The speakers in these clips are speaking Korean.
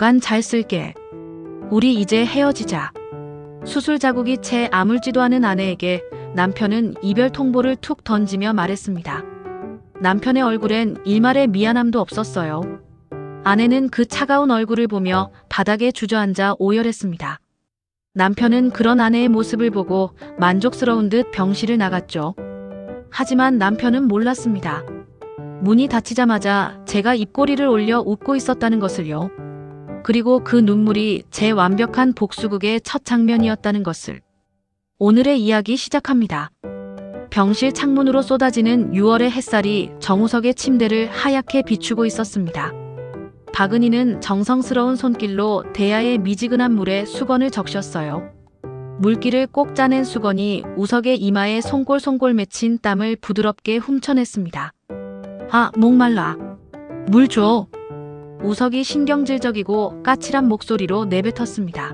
난 잘 쓸게. 우리 이제 헤어지자. 수술 자국이 채 아물지도 않은 아내에게 남편은 이별 통보를 툭 던지며 말했습니다. 남편의 얼굴엔 일말의 미안함도 없었어요. 아내는 그 차가운 얼굴을 보며 바닥에 주저앉아 오열했습니다. 남편은 그런 아내의 모습을 보고 만족스러운 듯 병실을 나갔죠. 하지만 남편은 몰랐습니다. 문이 닫히자마자 제가 입꼬리를 올려 웃고 있었다는 것을요. 그리고 그 눈물이 제 완벽한 복수극의 첫 장면이었다는 것을. 오늘의 이야기 시작합니다. 병실 창문으로 쏟아지는 6월의 햇살이 정우석의 침대를 하얗게 비추고 있었습니다. 박은희는 정성스러운 손길로 대야의 미지근한 물에 수건을 적셨어요. 물기를 꼭 짜낸 수건이 우석의 이마에 송골송골 맺힌 땀을 부드럽게 훔쳐냈습니다. 아, 목말라. 물 줘. 우석이 신경질적이고 까칠한 목소리로 내뱉었습니다.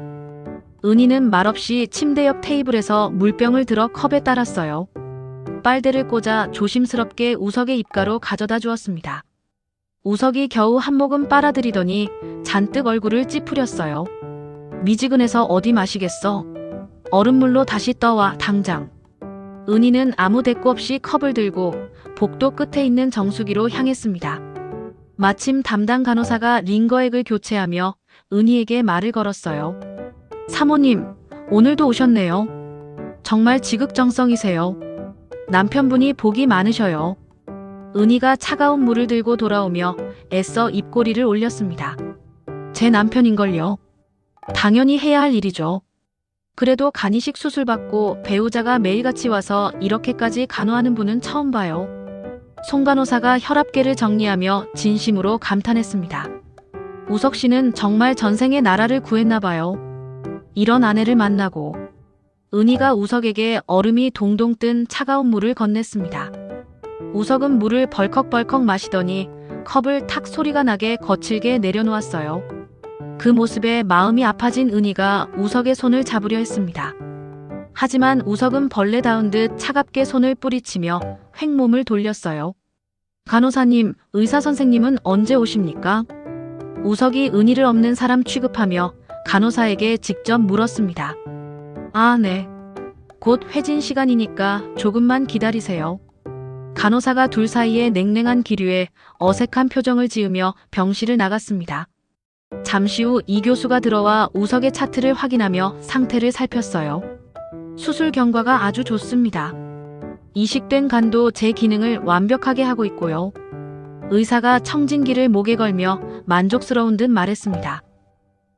은희는 말없이 침대 옆 테이블에서 물병을 들어 컵에 따랐어요. 빨대를 꽂아 조심스럽게 우석의 입가로 가져다 주었습니다. 우석이 겨우 한 모금 빨아들이더니 잔뜩 얼굴을 찌푸렸어요. 미지근해서 어디 마시겠어? 얼음물로 다시 떠와, 당장. 은희는 아무 대꾸 없이 컵을 들고 복도 끝에 있는 정수기로 향했습니다. 마침 담당 간호사가 링거액을 교체하며 은희에게 말을 걸었어요. 사모님, 오늘도 오셨네요. 정말 지극정성이세요. 남편분이 복이 많으셔요. 은희가 차가운 물을 들고 돌아오며 애써 입꼬리를 올렸습니다. 제 남편인걸요. 당연히 해야 할 일이죠. 그래도 간이식 수술 받고 배우자가 매일같이 와서 이렇게까지 간호하는 분은 처음 봐요. 송 간호사가 혈압계를 정리하며 진심으로 감탄했습니다. 우석 씨는 정말 전생에 나라를 구했나 봐요. 이런 아내를 만나고. 은희가 우석에게 얼음이 동동 뜬 차가운 물을 건넸습니다. 우석은 물을 벌컥벌컥 마시더니 컵을 탁 소리가 나게 거칠게 내려놓았어요. 그 모습에 마음이 아파진 은희가 우석의 손을 잡으려 했습니다. 하지만 우석은 벌레다운 듯 차갑게 손을 뿌리치며 횡몸을 돌렸어요. 간호사님, 의사 선생님은 언제 오십니까? 우석이 은희를 없는 사람 취급하며 간호사에게 직접 물었습니다. 아, 네. 곧 회진 시간이니까 조금만 기다리세요. 간호사가 둘 사이의 냉랭한 기류에 어색한 표정을 지으며 병실을 나갔습니다. 잠시 후 이 교수가 들어와 우석의 차트를 확인하며 상태를 살폈어요. 수술 경과가 아주 좋습니다. 이식된 간도 제 기능을 완벽하게 하고 있고요. 의사가 청진기를 목에 걸며 만족스러운 듯 말했습니다.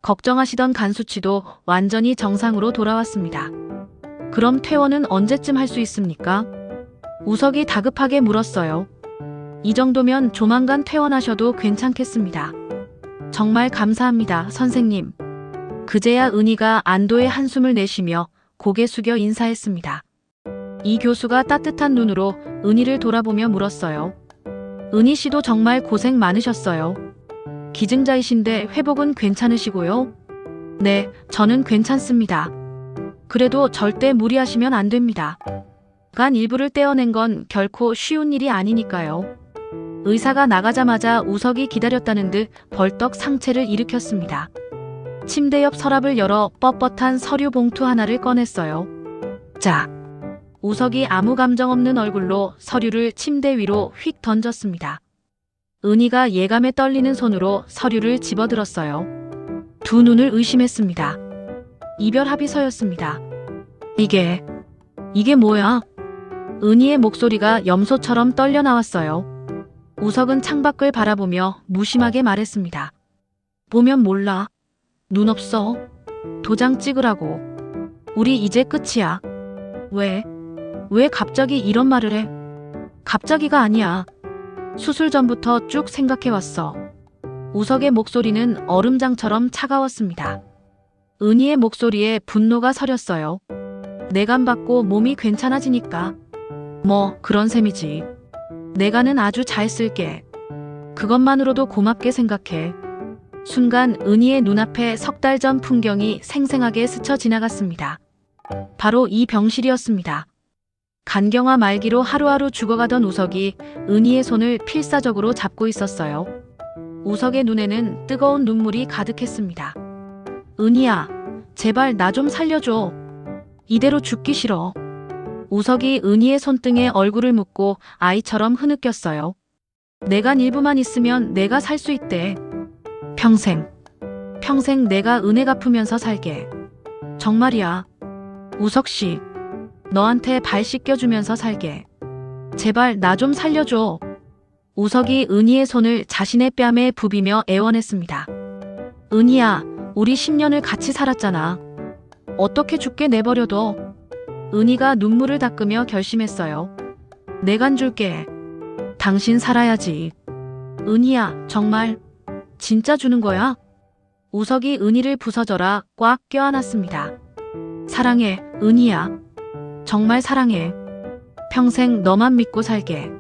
걱정하시던 간 수치도 완전히 정상으로 돌아왔습니다. 그럼 퇴원은 언제쯤 할 수 있습니까? 우석이 다급하게 물었어요. 이 정도면 조만간 퇴원하셔도 괜찮겠습니다. 정말 감사합니다, 선생님. 그제야 은희가 안도의 한숨을 내쉬며 고개 숙여 인사했습니다. 이 교수가 따뜻한 눈으로 은희를 돌아보며 물었어요. 은희 씨도 정말 고생 많으셨어요. 기증자이신데 회복은 괜찮으시고요? 네, 저는 괜찮습니다. 그래도 절대 무리하시면 안 됩니다. 간 일부를 떼어낸 건 결코 쉬운 일이 아니니까요. 의사가 나가자마자 우석이 기다렸다는 듯 벌떡 상체를 일으켰습니다. 침대 옆 서랍을 열어 뻣뻣한 서류 봉투 하나를 꺼냈어요. 자, 우석이 아무 감정 없는 얼굴로 서류를 침대 위로 휙 던졌습니다. 은희가 예감에 떨리는 손으로 서류를 집어들었어요. 두 눈을 의심했습니다. 이별 합의서였습니다. 이게 뭐야? 은희의 목소리가 염소처럼 떨려 나왔어요. 우석은 창밖을 바라보며 무심하게 말했습니다. 보면 몰라. 눈 없어. 도장 찍으라고. 우리 이제 끝이야. 왜 갑자기 이런 말을 해? 갑자기가 아니야. 수술 전부터 쭉 생각해왔어. 우석의 목소리는 얼음장처럼 차가웠습니다. 은희의 목소리에 분노가 서렸어요. 내간 받고 몸이 괜찮아지니까. 뭐 그런 셈이지. 내가는 아주 잘 쓸게. 그것만으로도 고맙게 생각해. 순간 은희의 눈앞에 석 달 전 풍경이 생생하게 스쳐 지나갔습니다. 바로 이 병실이었습니다. 간경화 말기로 하루하루 죽어가던 우석이 은희의 손을 필사적으로 잡고 있었어요. 우석의 눈에는 뜨거운 눈물이 가득했습니다. 은희야, 제발 나 좀 살려줘. 이대로 죽기 싫어. 우석이 은희의 손등에 얼굴을 묻고 아이처럼 흐느꼈어요. 내가 일부만 있으면 내가 살 수 있대. 평생 내가 은혜 갚으면서 살게. 정말이야. 우석씨, 너한테 발 씻겨주면서 살게. 제발 나 좀 살려줘. 우석이 은희의 손을 자신의 뺨에 부비며 애원했습니다. 은희야, 우리 10년을 같이 살았잖아. 어떻게 죽게 내버려둬. 은희가 눈물을 닦으며 결심했어요. 내간 줄게. 당신 살아야지. 은희야, 정말 진짜 주는 거야? 우석이 은희를 부서져라 꽉 껴안았습니다. 사랑해, 은희야. 정말 사랑해. 평생 너만 믿고 살게.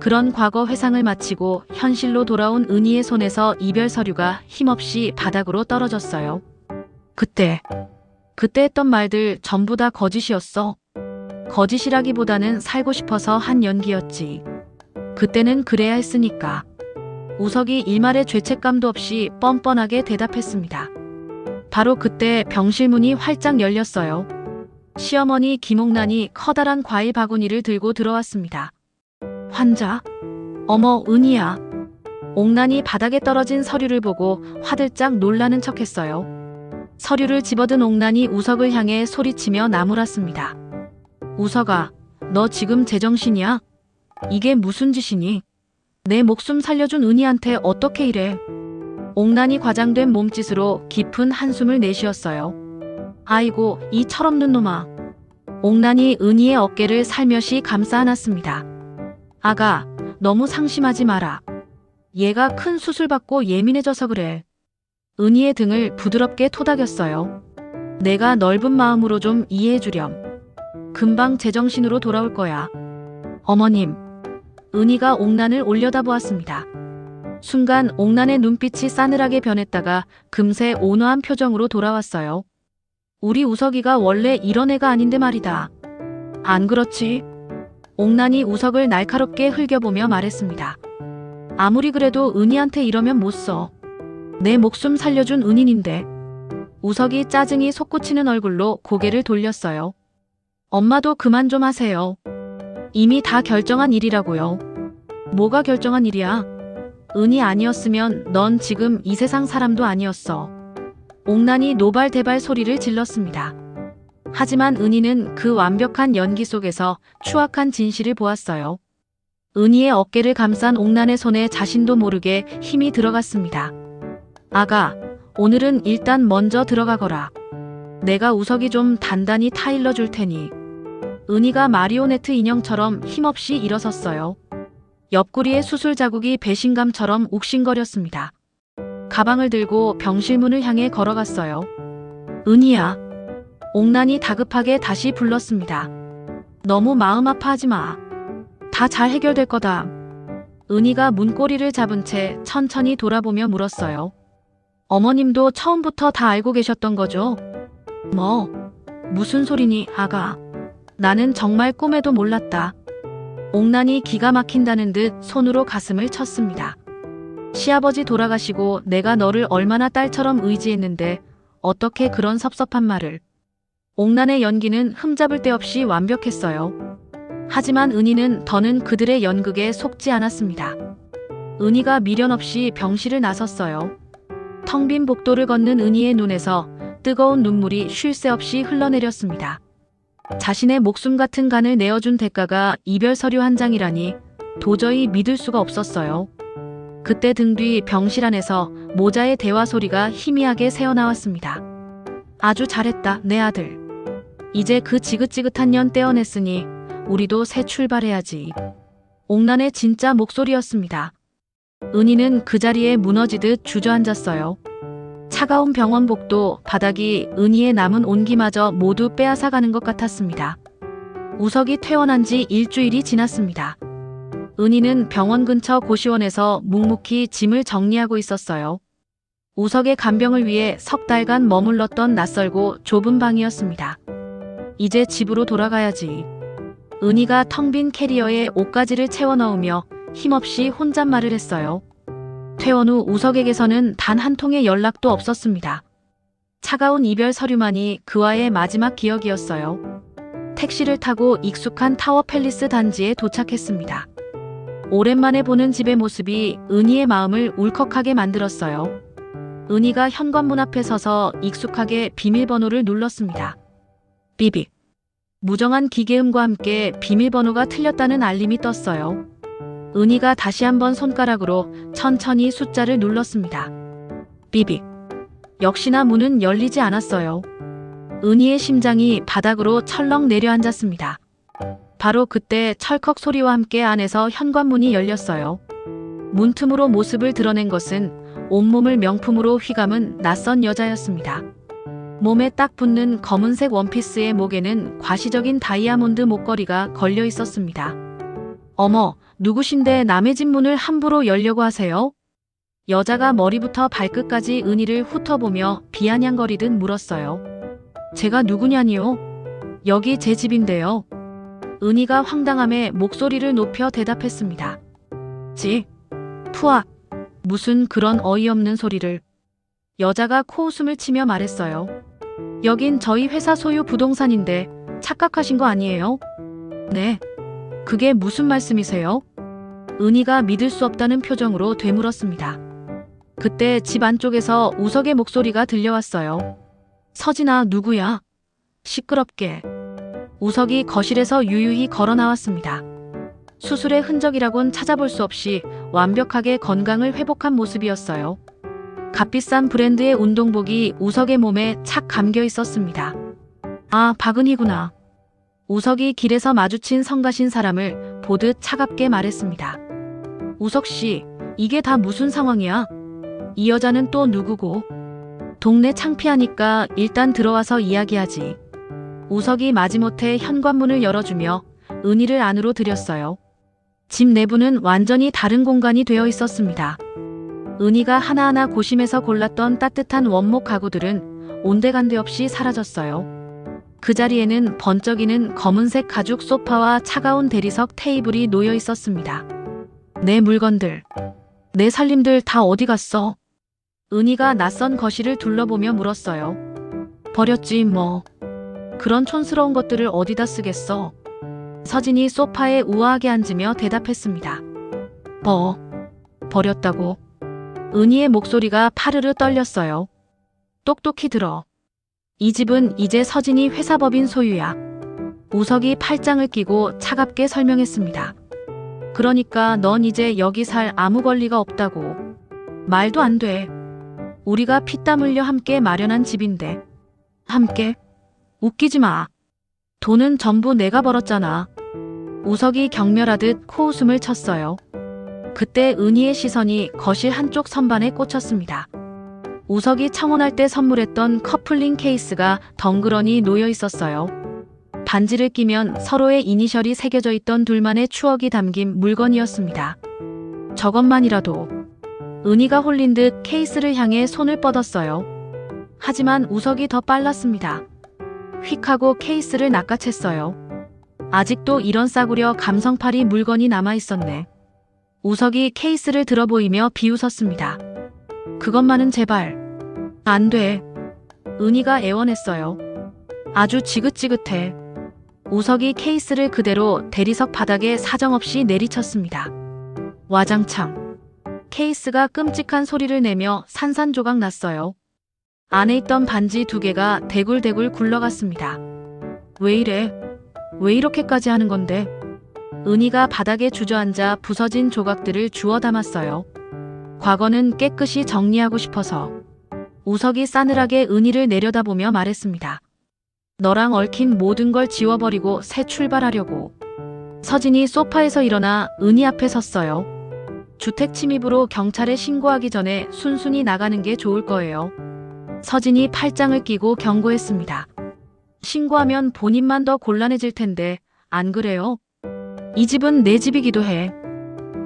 그런 과거 회상을 마치고 현실로 돌아온 은희의 손에서 이별 서류가 힘없이 바닥으로 떨어졌어요. 그때 했던 말들 전부 다 거짓이었어. 거짓이라기보다는 살고 싶어서 한 연기였지. 그때는 그래야 했으니까. 우석이 일말의 죄책감도 없이 뻔뻔하게 대답했습니다. 바로 그때 병실 문이 활짝 열렸어요. 시어머니 김옥란이 커다란 과일 바구니를 들고 들어왔습니다. 환자? 어머, 은희야. 옥란이 바닥에 떨어진 서류를 보고 화들짝 놀라는 척했어요. 서류를 집어든 옥란이 우석을 향해 소리치며 나무랐습니다. 우석아, 너 지금 제정신이야? 이게 무슨 짓이니? 내 목숨 살려준 은희한테 어떻게 이래? 옥란이 과장된 몸짓으로 깊은 한숨을 내쉬었어요. 아이고, 이 철없는 놈아. 옥란이 은희의 어깨를 살며시 감싸 안았습니다. 아가, 너무 상심하지 마라. 얘가 큰 수술 받고 예민해져서 그래. 은희의 등을 부드럽게 토닥였어요. 내가 넓은 마음으로 좀 이해해주렴. 금방 제정신으로 돌아올 거야. 어머님. 은희가 옥란을 올려다보았습니다. 순간 옥란의 눈빛이 싸늘하게 변했다가 금세 온화한 표정으로 돌아왔어요. 우리 우석이가 원래 이런 애가 아닌데 말이다. 안 그렇지? 옥란이 우석을 날카롭게 흘겨보며 말했습니다. 아무리 그래도 은희한테 이러면 못 써. 내 목숨 살려준 은인인데. 우석이 짜증이 솟구치는 얼굴로 고개를 돌렸어요. 엄마도 그만 좀 하세요. 이미 다 결정한 일이라고요. 뭐가 결정한 일이야? 은희 아니었으면 넌 지금 이 세상 사람도 아니었어. 옥란이 노발대발 소리를 질렀습니다. 하지만 은희는 그 완벽한 연기 속에서 추악한 진실을 보았어요. 은희의 어깨를 감싼 옥란의 손에 자신도 모르게 힘이 들어갔습니다. 아가, 오늘은 일단 먼저 들어가거라. 내가 우석이 좀 단단히 타일러 줄 테니. 은희가 마리오네트 인형처럼 힘없이 일어섰어요. 옆구리에 수술 자국이 배신감처럼 욱신거렸습니다. 가방을 들고 병실 문을 향해 걸어갔어요. 은희야. 옥란이 다급하게 다시 불렀습니다. 너무 마음 아파하지 마. 다 잘 해결될 거다. 은희가 문고리를 잡은 채 천천히 돌아보며 물었어요. 어머님도 처음부터 다 알고 계셨던 거죠? 무슨 소리니, 아가. 나는 정말 꿈에도 몰랐다. 옥란이 기가 막힌다는 듯 손으로 가슴을 쳤습니다. 시아버지 돌아가시고 내가 너를 얼마나 딸처럼 의지했는데 어떻게 그런 섭섭한 말을. 옥란의 연기는 흠잡을 데 없이 완벽했어요. 하지만 은희는 더는 그들의 연극에 속지 않았습니다. 은희가 미련 없이 병실을 나섰어요. 텅 빈 복도를 걷는 은희의 눈에서 뜨거운 눈물이 쉴 새 없이 흘러내렸습니다. 자신의 목숨 같은 간을 내어준 대가가 이별 서류 한 장이라니 도저히 믿을 수가 없었어요. 그때 등 뒤 병실 안에서 모자의 대화 소리가 희미하게 새어나왔습니다. 아주 잘했다, 내 아들. 이제 그 지긋지긋한 년 떼어냈으니 우리도 새 출발해야지. 옥란의 진짜 목소리였습니다. 은희는 그 자리에 무너지듯 주저앉았어요. 차가운 병원 복도, 바닥이 은희의 남은 온기마저 모두 빼앗아가는 것 같았습니다. 우석이 퇴원한 지 일주일이 지났습니다. 은희는 병원 근처 고시원에서 묵묵히 짐을 정리하고 있었어요. 우석의 간병을 위해 석 달간 머물렀던 낯설고 좁은 방이었습니다. 이제 집으로 돌아가야지. 은희가 텅 빈 캐리어에 옷가지를 채워 넣으며 힘없이 혼잣말을 했어요. 퇴원 후 우석에게서는 단 한 통의 연락도 없었습니다. 차가운 이별 서류만이 그와의 마지막 기억이었어요. 택시를 타고 익숙한 타워팰리스 단지에 도착했습니다. 오랜만에 보는 집의 모습이 은희의 마음을 울컥하게 만들었어요. 은희가 현관문 앞에 서서 익숙하게 비밀번호를 눌렀습니다. 삐빅. 무정한 기계음과 함께 비밀번호가 틀렸다는 알림이 떴어요. 은희가 다시 한번 손가락으로 천천히 숫자를 눌렀습니다. 삐빅. 역시나 문은 열리지 않았어요. 은희의 심장이 바닥으로 철렁 내려앉았습니다. 바로 그때 철컥 소리와 함께 안에서 현관문이 열렸어요. 문틈으로 모습을 드러낸 것은 온몸을 명품으로 휘감은 낯선 여자였습니다. 몸에 딱 붙는 검은색 원피스의 목에는 과시적인 다이아몬드 목걸이가 걸려 있었습니다. 어머, 누구신데 남의 집 문을 함부로 열려고 하세요? 여자가 머리부터 발끝까지 은희를 훑어보며 비아냥거리듯 물었어요. 제가 누구냐니요? 여기 제 집인데요. 은희가 황당함에 목소리를 높여 대답했습니다. 푸아. 무슨 그런 어이없는 소리를. 여자가 코웃음을 치며 말했어요. 여긴 저희 회사 소유 부동산인데 착각하신 거 아니에요? 네. 그게 무슨 말씀이세요? 은희가 믿을 수 없다는 표정으로 되물었습니다. 그때 집 안쪽에서 우석의 목소리가 들려왔어요. 서진아, 누구야? 시끄럽게. 우석이 거실에서 유유히 걸어 나왔습니다. 수술의 흔적이라곤 찾아볼 수 없이 완벽하게 건강을 회복한 모습이었어요. 값비싼 브랜드의 운동복이 우석의 몸에 착 감겨 있었습니다. 아, 박은희구나. 우석이 길에서 마주친 성가신 사람을 보듯 차갑게 말했습니다. 우석 씨, 이게 다 무슨 상황이야? 이 여자는 또 누구고? 동네 창피하니까 일단 들어와서 이야기하지. 우석이 마지못해 현관문을 열어주며 은희를 안으로 들였어요. 집 내부는 완전히 다른 공간이 되어 있었습니다. 은희가 하나하나 고심해서 골랐던 따뜻한 원목 가구들은 온데간데 없이 사라졌어요. 그 자리에는 번쩍이는 검은색 가죽 소파와 차가운 대리석 테이블이 놓여 있었습니다. 내 물건들, 내 살림들 다 어디 갔어? 은희가 낯선 거실을 둘러보며 물었어요. 버렸지 뭐. 그런 촌스러운 것들을 어디다 쓰겠어? 서진이 소파에 우아하게 앉으며 대답했습니다. 버렸다고. 은희의 목소리가 파르르 떨렸어요. 똑똑히 들어. 이 집은 이제 서진이 회사 법인 소유야. 우석이 팔짱을 끼고 차갑게 설명했습니다. 그러니까 넌 이제 여기 살 아무 권리가 없다고. 말도 안 돼. 우리가 피땀 흘려 함께 마련한 집인데. 함께? 웃기지 마. 돈은 전부 내가 벌었잖아. 우석이 경멸하듯 코웃음을 쳤어요. 그때 은희의 시선이 거실 한쪽 선반에 꽂혔습니다. 우석이 청혼할 때 선물했던 커플링 케이스가 덩그러니 놓여 있었어요. 반지를 끼면 서로의 이니셜이 새겨져 있던 둘만의 추억이 담긴 물건이었습니다. 저것만이라도. 은희가 홀린 듯 케이스를 향해 손을 뻗었어요. 하지만 우석이 더 빨랐습니다. 휙 하고 케이스를 낚아챘어요. 아직도 이런 싸구려 감성팔이 물건이 남아있었네. 우석이 케이스를 들어보이며 비웃었습니다. 그것만은 제발. 안 돼. 은희가 애원했어요. 아주 지긋지긋해. 우석이 케이스를 그대로 대리석 바닥에 사정없이 내리쳤습니다. 와장창. 케이스가 끔찍한 소리를 내며 산산조각 났어요. 안에 있던 반지 2개가 대굴대굴 굴러갔습니다. 왜 이래? 왜 이렇게까지 하는 건데? 은희가 바닥에 주저앉아 부서진 조각들을 주워 담았어요. 과거는 깨끗이 정리하고 싶어서. 우석이 싸늘하게 은희를 내려다보며 말했습니다. 너랑 얽힌 모든 걸 지워버리고 새 출발하려고. 서진이 소파에서 일어나 은희 앞에 섰어요. 주택 침입으로 경찰에 신고하기 전에 순순히 나가는 게 좋을 거예요. 서진이 팔짱을 끼고 경고했습니다. 신고하면 본인만 더 곤란해질 텐데 안 그래요? 이 집은 내 집이기도 해.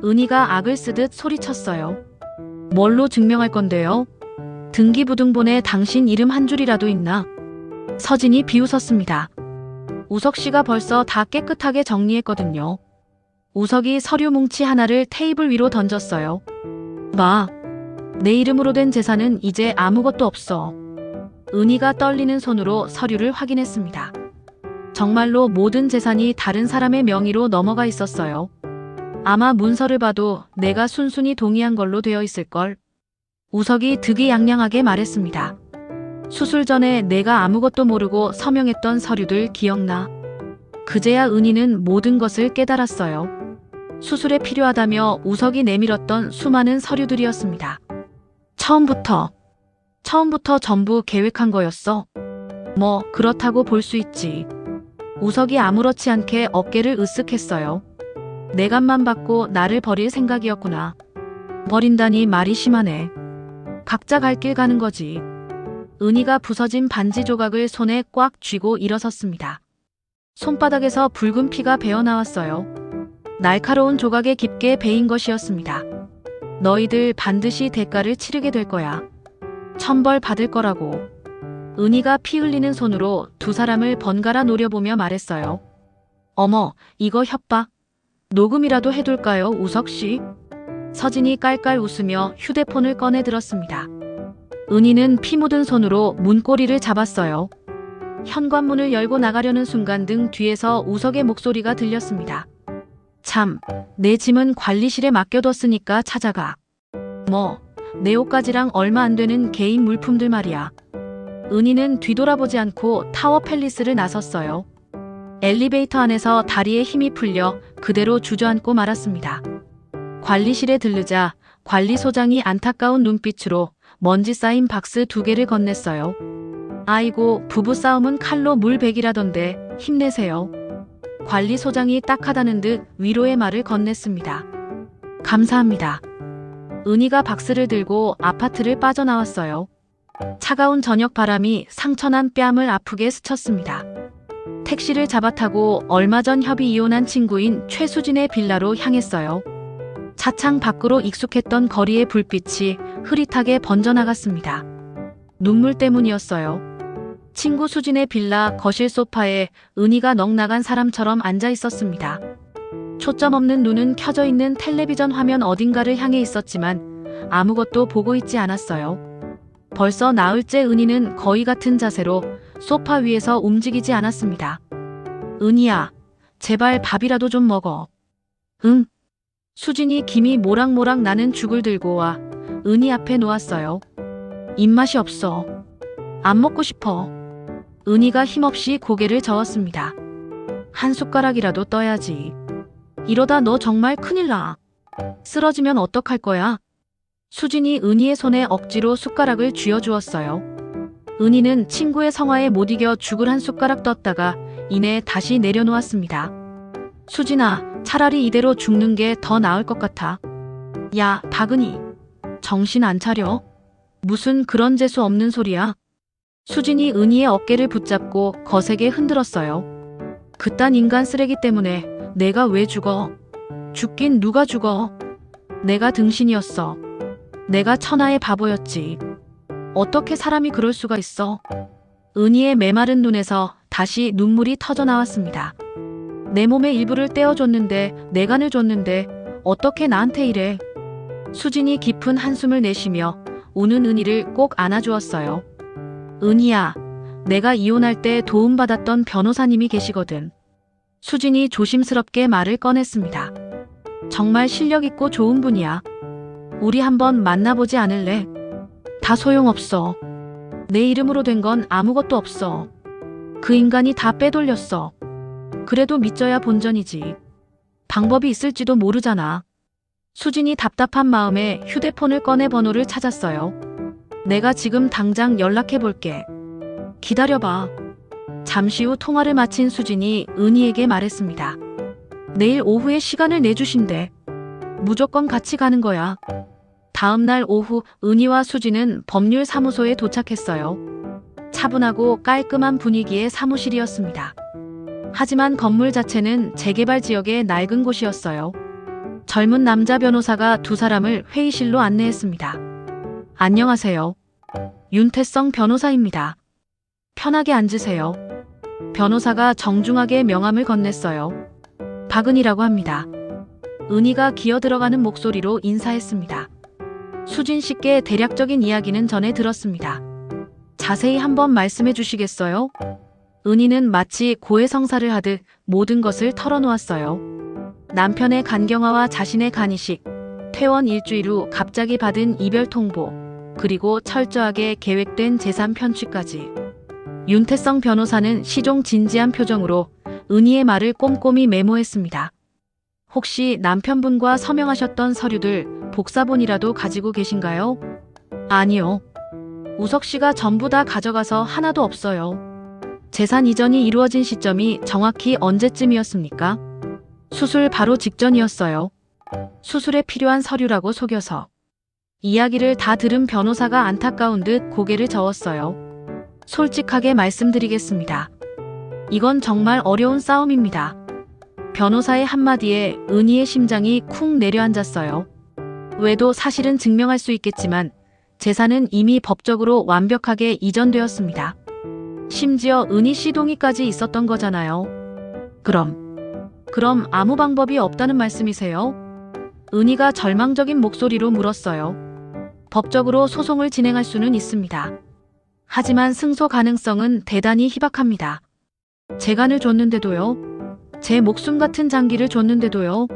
은희가 악을 쓰듯 소리쳤어요. 뭘로 증명할 건데요? 등기부등본에 당신 이름 한 줄이라도 있나? 서진이 비웃었습니다. 우석 씨가 벌써 다 깨끗하게 정리했거든요. 우석이 서류 뭉치 하나를 테이블 위로 던졌어요. 마, 내 이름으로 된 재산은 이제 아무것도 없어. 은희가 떨리는 손으로 서류를 확인했습니다. 정말로 모든 재산이 다른 사람의 명의로 넘어가 있었어요. 아마 문서를 봐도 내가 순순히 동의한 걸로 되어 있을걸. 우석이 득이양양하게 말했습니다. 수술 전에 내가 아무것도 모르고 서명했던 서류들 기억나? 그제야 은희는 모든 것을 깨달았어요. 수술에 필요하다며 우석이 내밀었던 수많은 서류들이었습니다. 처음부터 전부 계획한 거였어. 뭐 그렇다고 볼 수 있지. 우석이 아무렇지 않게 어깨를 으쓱했어요. 내 값만 받고 나를 버릴 생각이었구나. 버린다니 말이 심하네. 각자 갈 길 가는 거지. 은희가 부서진 반지 조각을 손에 꽉 쥐고 일어섰습니다. 손바닥에서 붉은 피가 배어나왔어요. 날카로운 조각에 깊게 베인 것이었습니다. 너희들 반드시 대가를 치르게 될 거야. 천벌 받을 거라고. 은희가 피 흘리는 손으로 두 사람을 번갈아 노려보며 말했어요. 어머, 이거 협박? 녹음이라도 해둘까요, 우석씨? 서진이 깔깔 웃으며 휴대폰을 꺼내 들었습니다. 은희는 피 묻은 손으로 문고리를 잡았어요. 현관문을 열고 나가려는 순간 등 뒤에서 우석의 목소리가 들렸습니다. 참, 내 짐은 관리실에 맡겨뒀으니까 찾아가. 뭐, 내 옷가지랑 얼마 안 되는 개인 물품들 말이야. 은희는 뒤돌아보지 않고 타워 팰리스를 나섰어요. 엘리베이터 안에서 다리에 힘이 풀려 그대로 주저앉고 말았습니다. 관리실에 들르자 관리소장이 안타까운 눈빛으로 먼지 쌓인 박스 2개를 건넸어요. 아이고, 부부싸움은 칼로 물베기라던데 힘내세요. 관리소장이 딱하다는 듯 위로의 말을 건넸습니다. 감사합니다. 은희가 박스를 들고 아파트를 빠져나왔어요. 차가운 저녁 바람이 상처난 뺨을 아프게 스쳤습니다. 택시를 잡아타고 얼마 전 협의 이혼한 친구인 최수진의 빌라로 향했어요. 차창 밖으로 익숙했던 거리의 불빛이 흐릿하게 번져나갔습니다. 눈물 때문이었어요. 친구 수진의 빌라 거실 소파에 은희가 넋나간 사람처럼 앉아 있었습니다. 초점 없는 눈은 켜져 있는 텔레비전 화면 어딘가를 향해 있었지만 아무것도 보고 있지 않았어요. 벌써 나흘째 은희는 거의 같은 자세로 소파 위에서 움직이지 않았습니다. 은희야, 제발 밥이라도 좀 먹어. 응. 수진이 김이 모락모락 나는 죽을 들고 와 은희 앞에 놓았어요. 입맛이 없어. 안 먹고 싶어. 은희가 힘없이 고개를 저었습니다. 한 숟가락이라도 떠야지. 이러다 너 정말 큰일 나. 쓰러지면 어떡할 거야? 수진이 은희의 손에 억지로 숟가락을 쥐어주었어요. 은희는 친구의 성화에 못 이겨 죽을 한 숟가락 떴다가 이내 다시 내려놓았습니다. 수진아, 차라리 이대로 죽는 게 더 나을 것 같아. 야, 박은희. 정신 안 차려? 무슨 그런 재수 없는 소리야? 수진이 은희의 어깨를 붙잡고 거세게 흔들었어요. 그딴 인간 쓰레기 때문에 내가 왜 죽어? 죽긴 누가 죽어? 내가 등신이었어. 내가 천하의 바보였지. 어떻게 사람이 그럴 수가 있어? 은희의 메마른 눈에서 다시 눈물이 터져 나왔습니다. 내 몸의 일부를 떼어줬는데, 내간을 줬는데 어떻게 나한테 이래? 수진이 깊은 한숨을 내쉬며 우는 은희를 꼭 안아주었어요. 은희야, 내가 이혼할 때 도움받았던 변호사님이 계시거든. 수진이 조심스럽게 말을 꺼냈습니다. 정말 실력 있고 좋은 분이야. 우리 한번 만나보지 않을래? 다 소용없어. 내 이름으로 된 건 아무것도 없어. 그 인간이 다 빼돌렸어. 그래도 믿져야 본전이지. 방법이 있을지도 모르잖아. 수진이 답답한 마음에 휴대폰을 꺼내 번호를 찾았어요. 내가 지금 당장 연락해 볼게. 기다려봐. 잠시 후 통화를 마친 수진이 은희에게 말했습니다. 내일 오후에 시간을 내주신대. 무조건 같이 가는 거야. 다음 날 오후 은희와 수진은 법률사무소에 도착했어요. 차분하고 깔끔한 분위기의 사무실이었습니다. 하지만 건물 자체는 재개발 지역의 낡은 곳이었어요. 젊은 남자 변호사가 두 사람을 회의실로 안내했습니다. 안녕하세요. 윤태성 변호사입니다. 편하게 앉으세요. 변호사가 정중하게 명함을 건넸어요. 박은희라고 합니다. 은희가 기어들어가는 목소리로 인사했습니다. 수진 씨께 대략적인 이야기는 전해 들었습니다. 자세히 한번 말씀해 주시겠어요? 은희는 마치 고해성사를 하듯 모든 것을 털어놓았어요. 남편의 간경화와 자신의 간이식, 퇴원 일주일 후 갑자기 받은 이별 통보, 그리고 철저하게 계획된 재산 편취까지. 윤태성 변호사는 시종 진지한 표정으로 은희의 말을 꼼꼼히 메모했습니다. 혹시 남편분과 서명하셨던 서류들 복사본이라도 가지고 계신가요? 아니요. 우석 씨가 전부 다 가져가서 하나도 없어요. 재산 이전이 이루어진 시점이 정확히 언제쯤이었습니까? 수술 바로 직전이었어요. 수술에 필요한 서류라고 속여서. 이야기를 다 들은 변호사가 안타까운 듯 고개를 저었어요. 솔직하게 말씀드리겠습니다. 이건 정말 어려운 싸움입니다. 변호사의 한마디에 은희의 심장이 쿵 내려앉았어요. 외도 사실은 증명할 수 있겠지만 재산은 이미 법적으로 완벽하게 이전되었습니다. 심지어 은희 씨 동의까지 있었던 거잖아요. 그럼 아무 방법이 없다는 말씀이세요? 은희가 절망적인 목소리로 물었어요. 법적으로 소송을 진행할 수는 있습니다. 하지만 승소 가능성은 대단히 희박합니다. 재간을 줬는데도요. 제 목숨 같은 장기를 줬는데도요.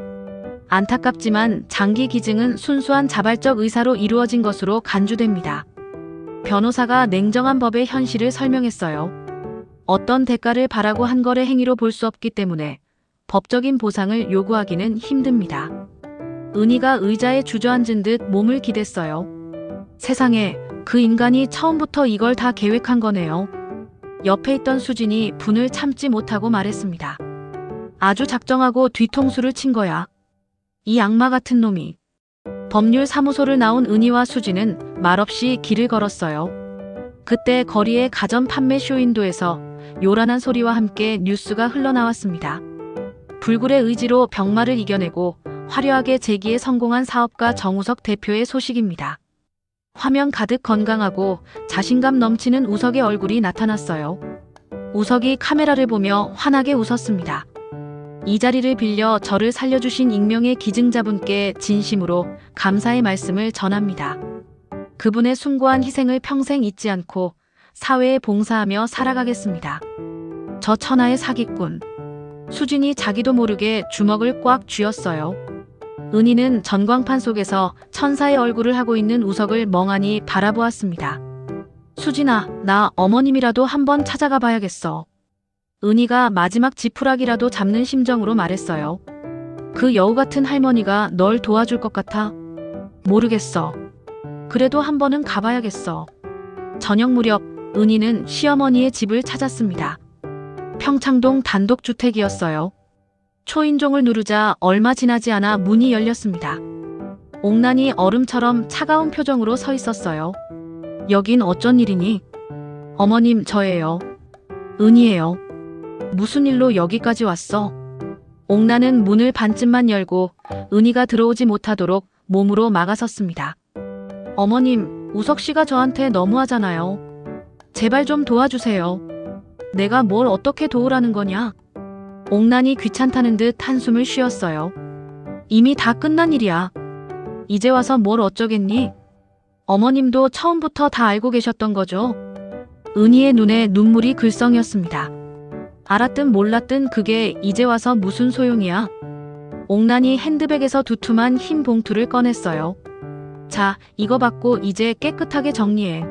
안타깝지만 장기 기증은 순수한 자발적 의사로 이루어진 것으로 간주됩니다. 변호사가 냉정한 법의 현실을 설명했어요. 어떤 대가를 바라고 한 거래 행위로 볼 수 없기 때문에 법적인 보상을 요구하기는 힘듭니다. 은희가 의자에 주저앉은 듯 몸을 기댔어요. 세상에, 그 인간이 처음부터 이걸 다 계획한 거네요. 옆에 있던 수진이 분을 참지 못하고 말했습니다. 아주 작정하고 뒤통수를 친 거야. 이 악마 같은 놈이. 법률사무소를 나온 은희와 수진은 말없이 길을 걸었어요. 그때 거리의 가전 판매 쇼윈도에서 요란한 소리와 함께 뉴스가 흘러나왔습니다. 불굴의 의지로 병마를 이겨내고 화려하게 재기에 성공한 사업가 정우석 대표의 소식입니다. 화면 가득 건강하고 자신감 넘치는 우석의 얼굴이 나타났어요. 우석이 카메라를 보며 환하게 웃었습니다. 이 자리를 빌려 저를 살려주신 익명의 기증자분께 진심으로 감사의 말씀을 전합니다. 그분의 숭고한 희생을 평생 잊지 않고 사회에 봉사하며 살아가겠습니다. 저 천하의 사기꾼. 수진이 자기도 모르게 주먹을 꽉 쥐었어요. 은희는 전광판 속에서 천사의 얼굴을 하고 있는 우석을 멍하니 바라보았습니다. 수진아, 나 어머님이라도 한번 찾아가 봐야겠어. 은희가 마지막 지푸라기라도 잡는 심정으로 말했어요. 그 여우 같은 할머니가 널 도와줄 것 같아? 모르겠어. 그래도 한 번은 가봐야겠어. 저녁 무렵 은희는 시어머니의 집을 찾았습니다. 평창동 단독주택이었어요. 초인종을 누르자 얼마 지나지 않아 문이 열렸습니다. 옥난이 얼음처럼 차가운 표정으로 서 있었어요. 여긴 어쩐 일이니? 어머님, 저예요. 은희예요. 무슨 일로 여기까지 왔어? 옥난은 문을 반쯤만 열고 은희가 들어오지 못하도록 몸으로 막아섰습니다. 어머님, 우석 씨가 저한테 너무하잖아요. 제발 좀 도와주세요. 내가 뭘 어떻게 도우라는 거냐? 옥난이 귀찮다는 듯 한숨을 쉬었어요. 이미 다 끝난 일이야. 이제 와서 뭘 어쩌겠니? 어머님도 처음부터 다 알고 계셨던 거죠? 은희의 눈에 눈물이 글썽였습니다. 알았든 몰랐든 그게 이제 와서 무슨 소용이야? 옥난이 핸드백에서 두툼한 흰 봉투를 꺼냈어요. 자, 이거 받고 이제 깨끗하게 정리해.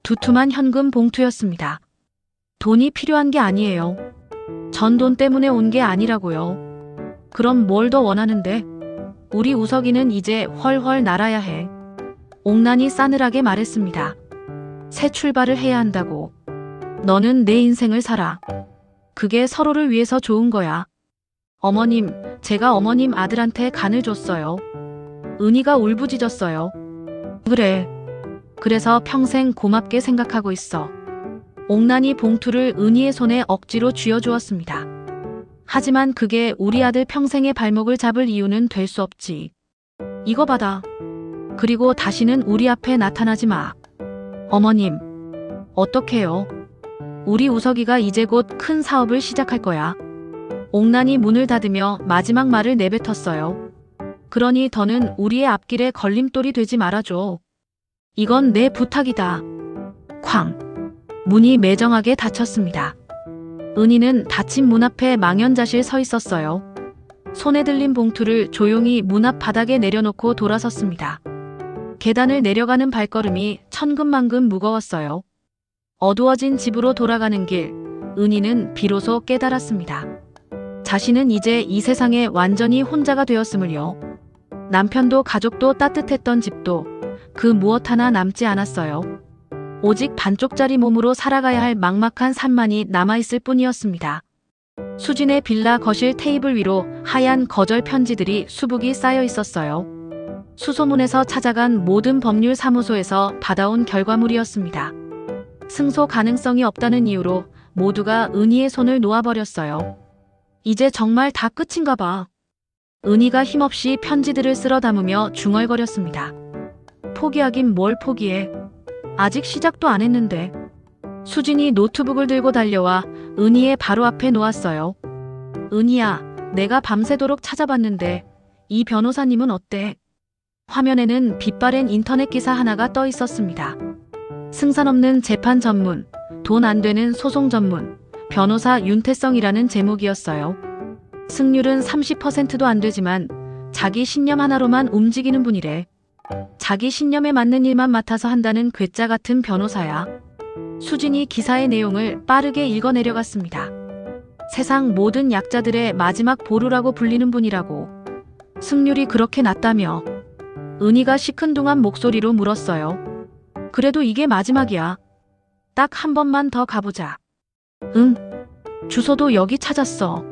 두툼한 현금 봉투였습니다. 돈이 필요한 게 아니에요. 전 돈 때문에 온 게 아니라고요. 그럼 뭘 더 원하는데? 우리 우석이는 이제 훨훨 날아야 해. 옥난이 싸늘하게 말했습니다. 새 출발을 해야 한다고. 너는 내 인생을 살아. 그게 서로를 위해서 좋은 거야. 어머님, 제가 어머님 아들한테 간을 줬어요. 은희가 울부짖었어요. 그래. 그래서 평생 고맙게 생각하고 있어. 옥난이 봉투를 은희의 손에 억지로 쥐어주었습니다. 하지만 그게 우리 아들 평생의 발목을 잡을 이유는 될 수 없지. 이거 받아. 그리고 다시는 우리 앞에 나타나지 마. 어머님, 어떡해요? 우리 우석이가 이제 곧 큰 사업을 시작할 거야. 옥난이 문을 닫으며 마지막 말을 내뱉었어요. 그러니 더는 우리의 앞길에 걸림돌이 되지 말아줘. 이건 내 부탁이다. 쾅. 문이 매정하게 닫혔습니다. 은희는 닫힌 문 앞에 망연자실 서 있었어요. 손에 들린 봉투를 조용히 문 앞 바닥에 내려놓고 돌아섰습니다. 계단을 내려가는 발걸음이 천근만근 무거웠어요. 어두워진 집으로 돌아가는 길, 은희는 비로소 깨달았습니다. 자신은 이제 이 세상에 완전히 혼자가 되었음을요. 남편도 가족도 따뜻했던 집도 그 무엇 하나 남지 않았어요. 오직 반쪽짜리 몸으로 살아가야 할 막막한 삶만이 남아있을 뿐이었습니다. 수진의 빌라 거실 테이블 위로 하얀 거절 편지들이 수북이 쌓여 있었어요. 수소문에서 찾아간 모든 법률 사무소에서 받아온 결과물이었습니다. 승소 가능성이 없다는 이유로 모두가 은희의 손을 놓아버렸어요. 이제 정말 다 끝인가 봐. 은희가 힘없이 편지들을 쓸어 담으며 중얼거렸습니다. 포기하긴 뭘 포기해. 아직 시작도 안 했는데. 수진이 노트북을 들고 달려와 은희의 바로 앞에 놓았어요. 은희야, 내가 밤새도록 찾아봤는데 이 변호사님은 어때? 화면에는 빛바랜 인터넷 기사 하나가 떠 있었습니다. 승산 없는 재판 전문, 돈 안 되는 소송 전문, 변호사 윤태성이라는 제목이었어요. 승률은 30%도 안 되지만 자기 신념 하나로만 움직이는 분이래. 자기 신념에 맞는 일만 맡아서 한다는 괴짜 같은 변호사야. 수진이 기사의 내용을 빠르게 읽어 내려갔습니다. 세상 모든 약자들의 마지막 보루라고 불리는 분이라고. 승률이 그렇게 낮다며. 은희가 시큰둥한 목소리로 물었어요. 그래도 이게 마지막이야. 딱 한 번만 더 가보자. 응. 주소도 여기 찾았어.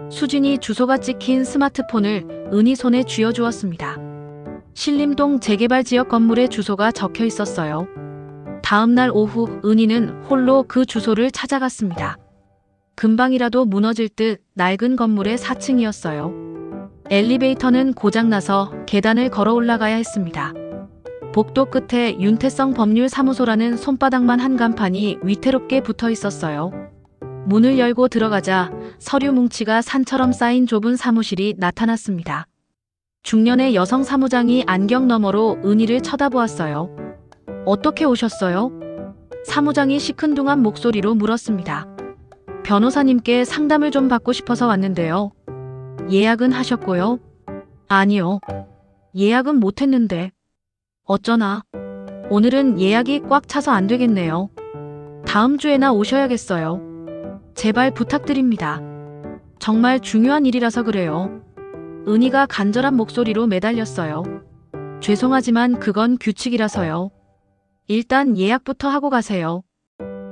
수진이 주소가 찍힌 스마트폰을 은희 손에 쥐어주었습니다. 신림동 재개발 지역 건물에 주소가 적혀 있었어요. 다음 날 오후 은희는 홀로 그 주소를 찾아갔습니다. 금방이라도 무너질 듯 낡은 건물의 4층이었어요. 엘리베이터는 고장나서 계단을 걸어 올라가야 했습니다. 복도 끝에 윤태성 법률사무소라는 손바닥만 한 간판이 위태롭게 붙어 있었어요. 문을 열고 들어가자 서류 뭉치가 산처럼 쌓인 좁은 사무실이 나타났습니다. 중년의 여성 사무장이 안경 너머로 은희를 쳐다보았어요. 어떻게 오셨어요? 사무장이 시큰둥한 목소리로 물었습니다. 변호사님께 상담을 좀 받고 싶어서 왔는데요. 예약은 하셨고요? 아니요. 예약은 못했는데. 어쩌나. 오늘은 예약이 꽉 차서 안 되겠네요. 다음 주에나 오셔야겠어요. 제발 부탁드립니다. 정말 중요한 일이라서 그래요. 은희가 간절한 목소리로 매달렸어요. 죄송하지만 그건 규칙이라서요. 일단 예약부터 하고 가세요.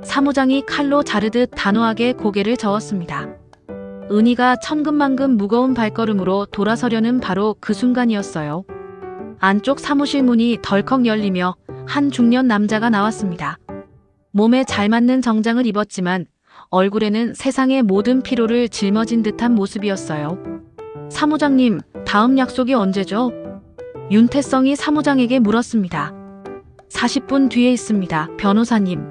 사무장이 칼로 자르듯 단호하게 고개를 저었습니다. 은희가 천근만근 무거운 발걸음으로 돌아서려는 바로 그 순간이었어요. 안쪽 사무실 문이 덜컥 열리며 한 중년 남자가 나왔습니다. 몸에 잘 맞는 정장을 입었지만 얼굴에는 세상의 모든 피로를 짊어진 듯한 모습이었어요. 사무장님, 다음 약속이 언제죠? 윤태성이 사무장에게 물었습니다. 40분 뒤에 있습니다, 변호사님.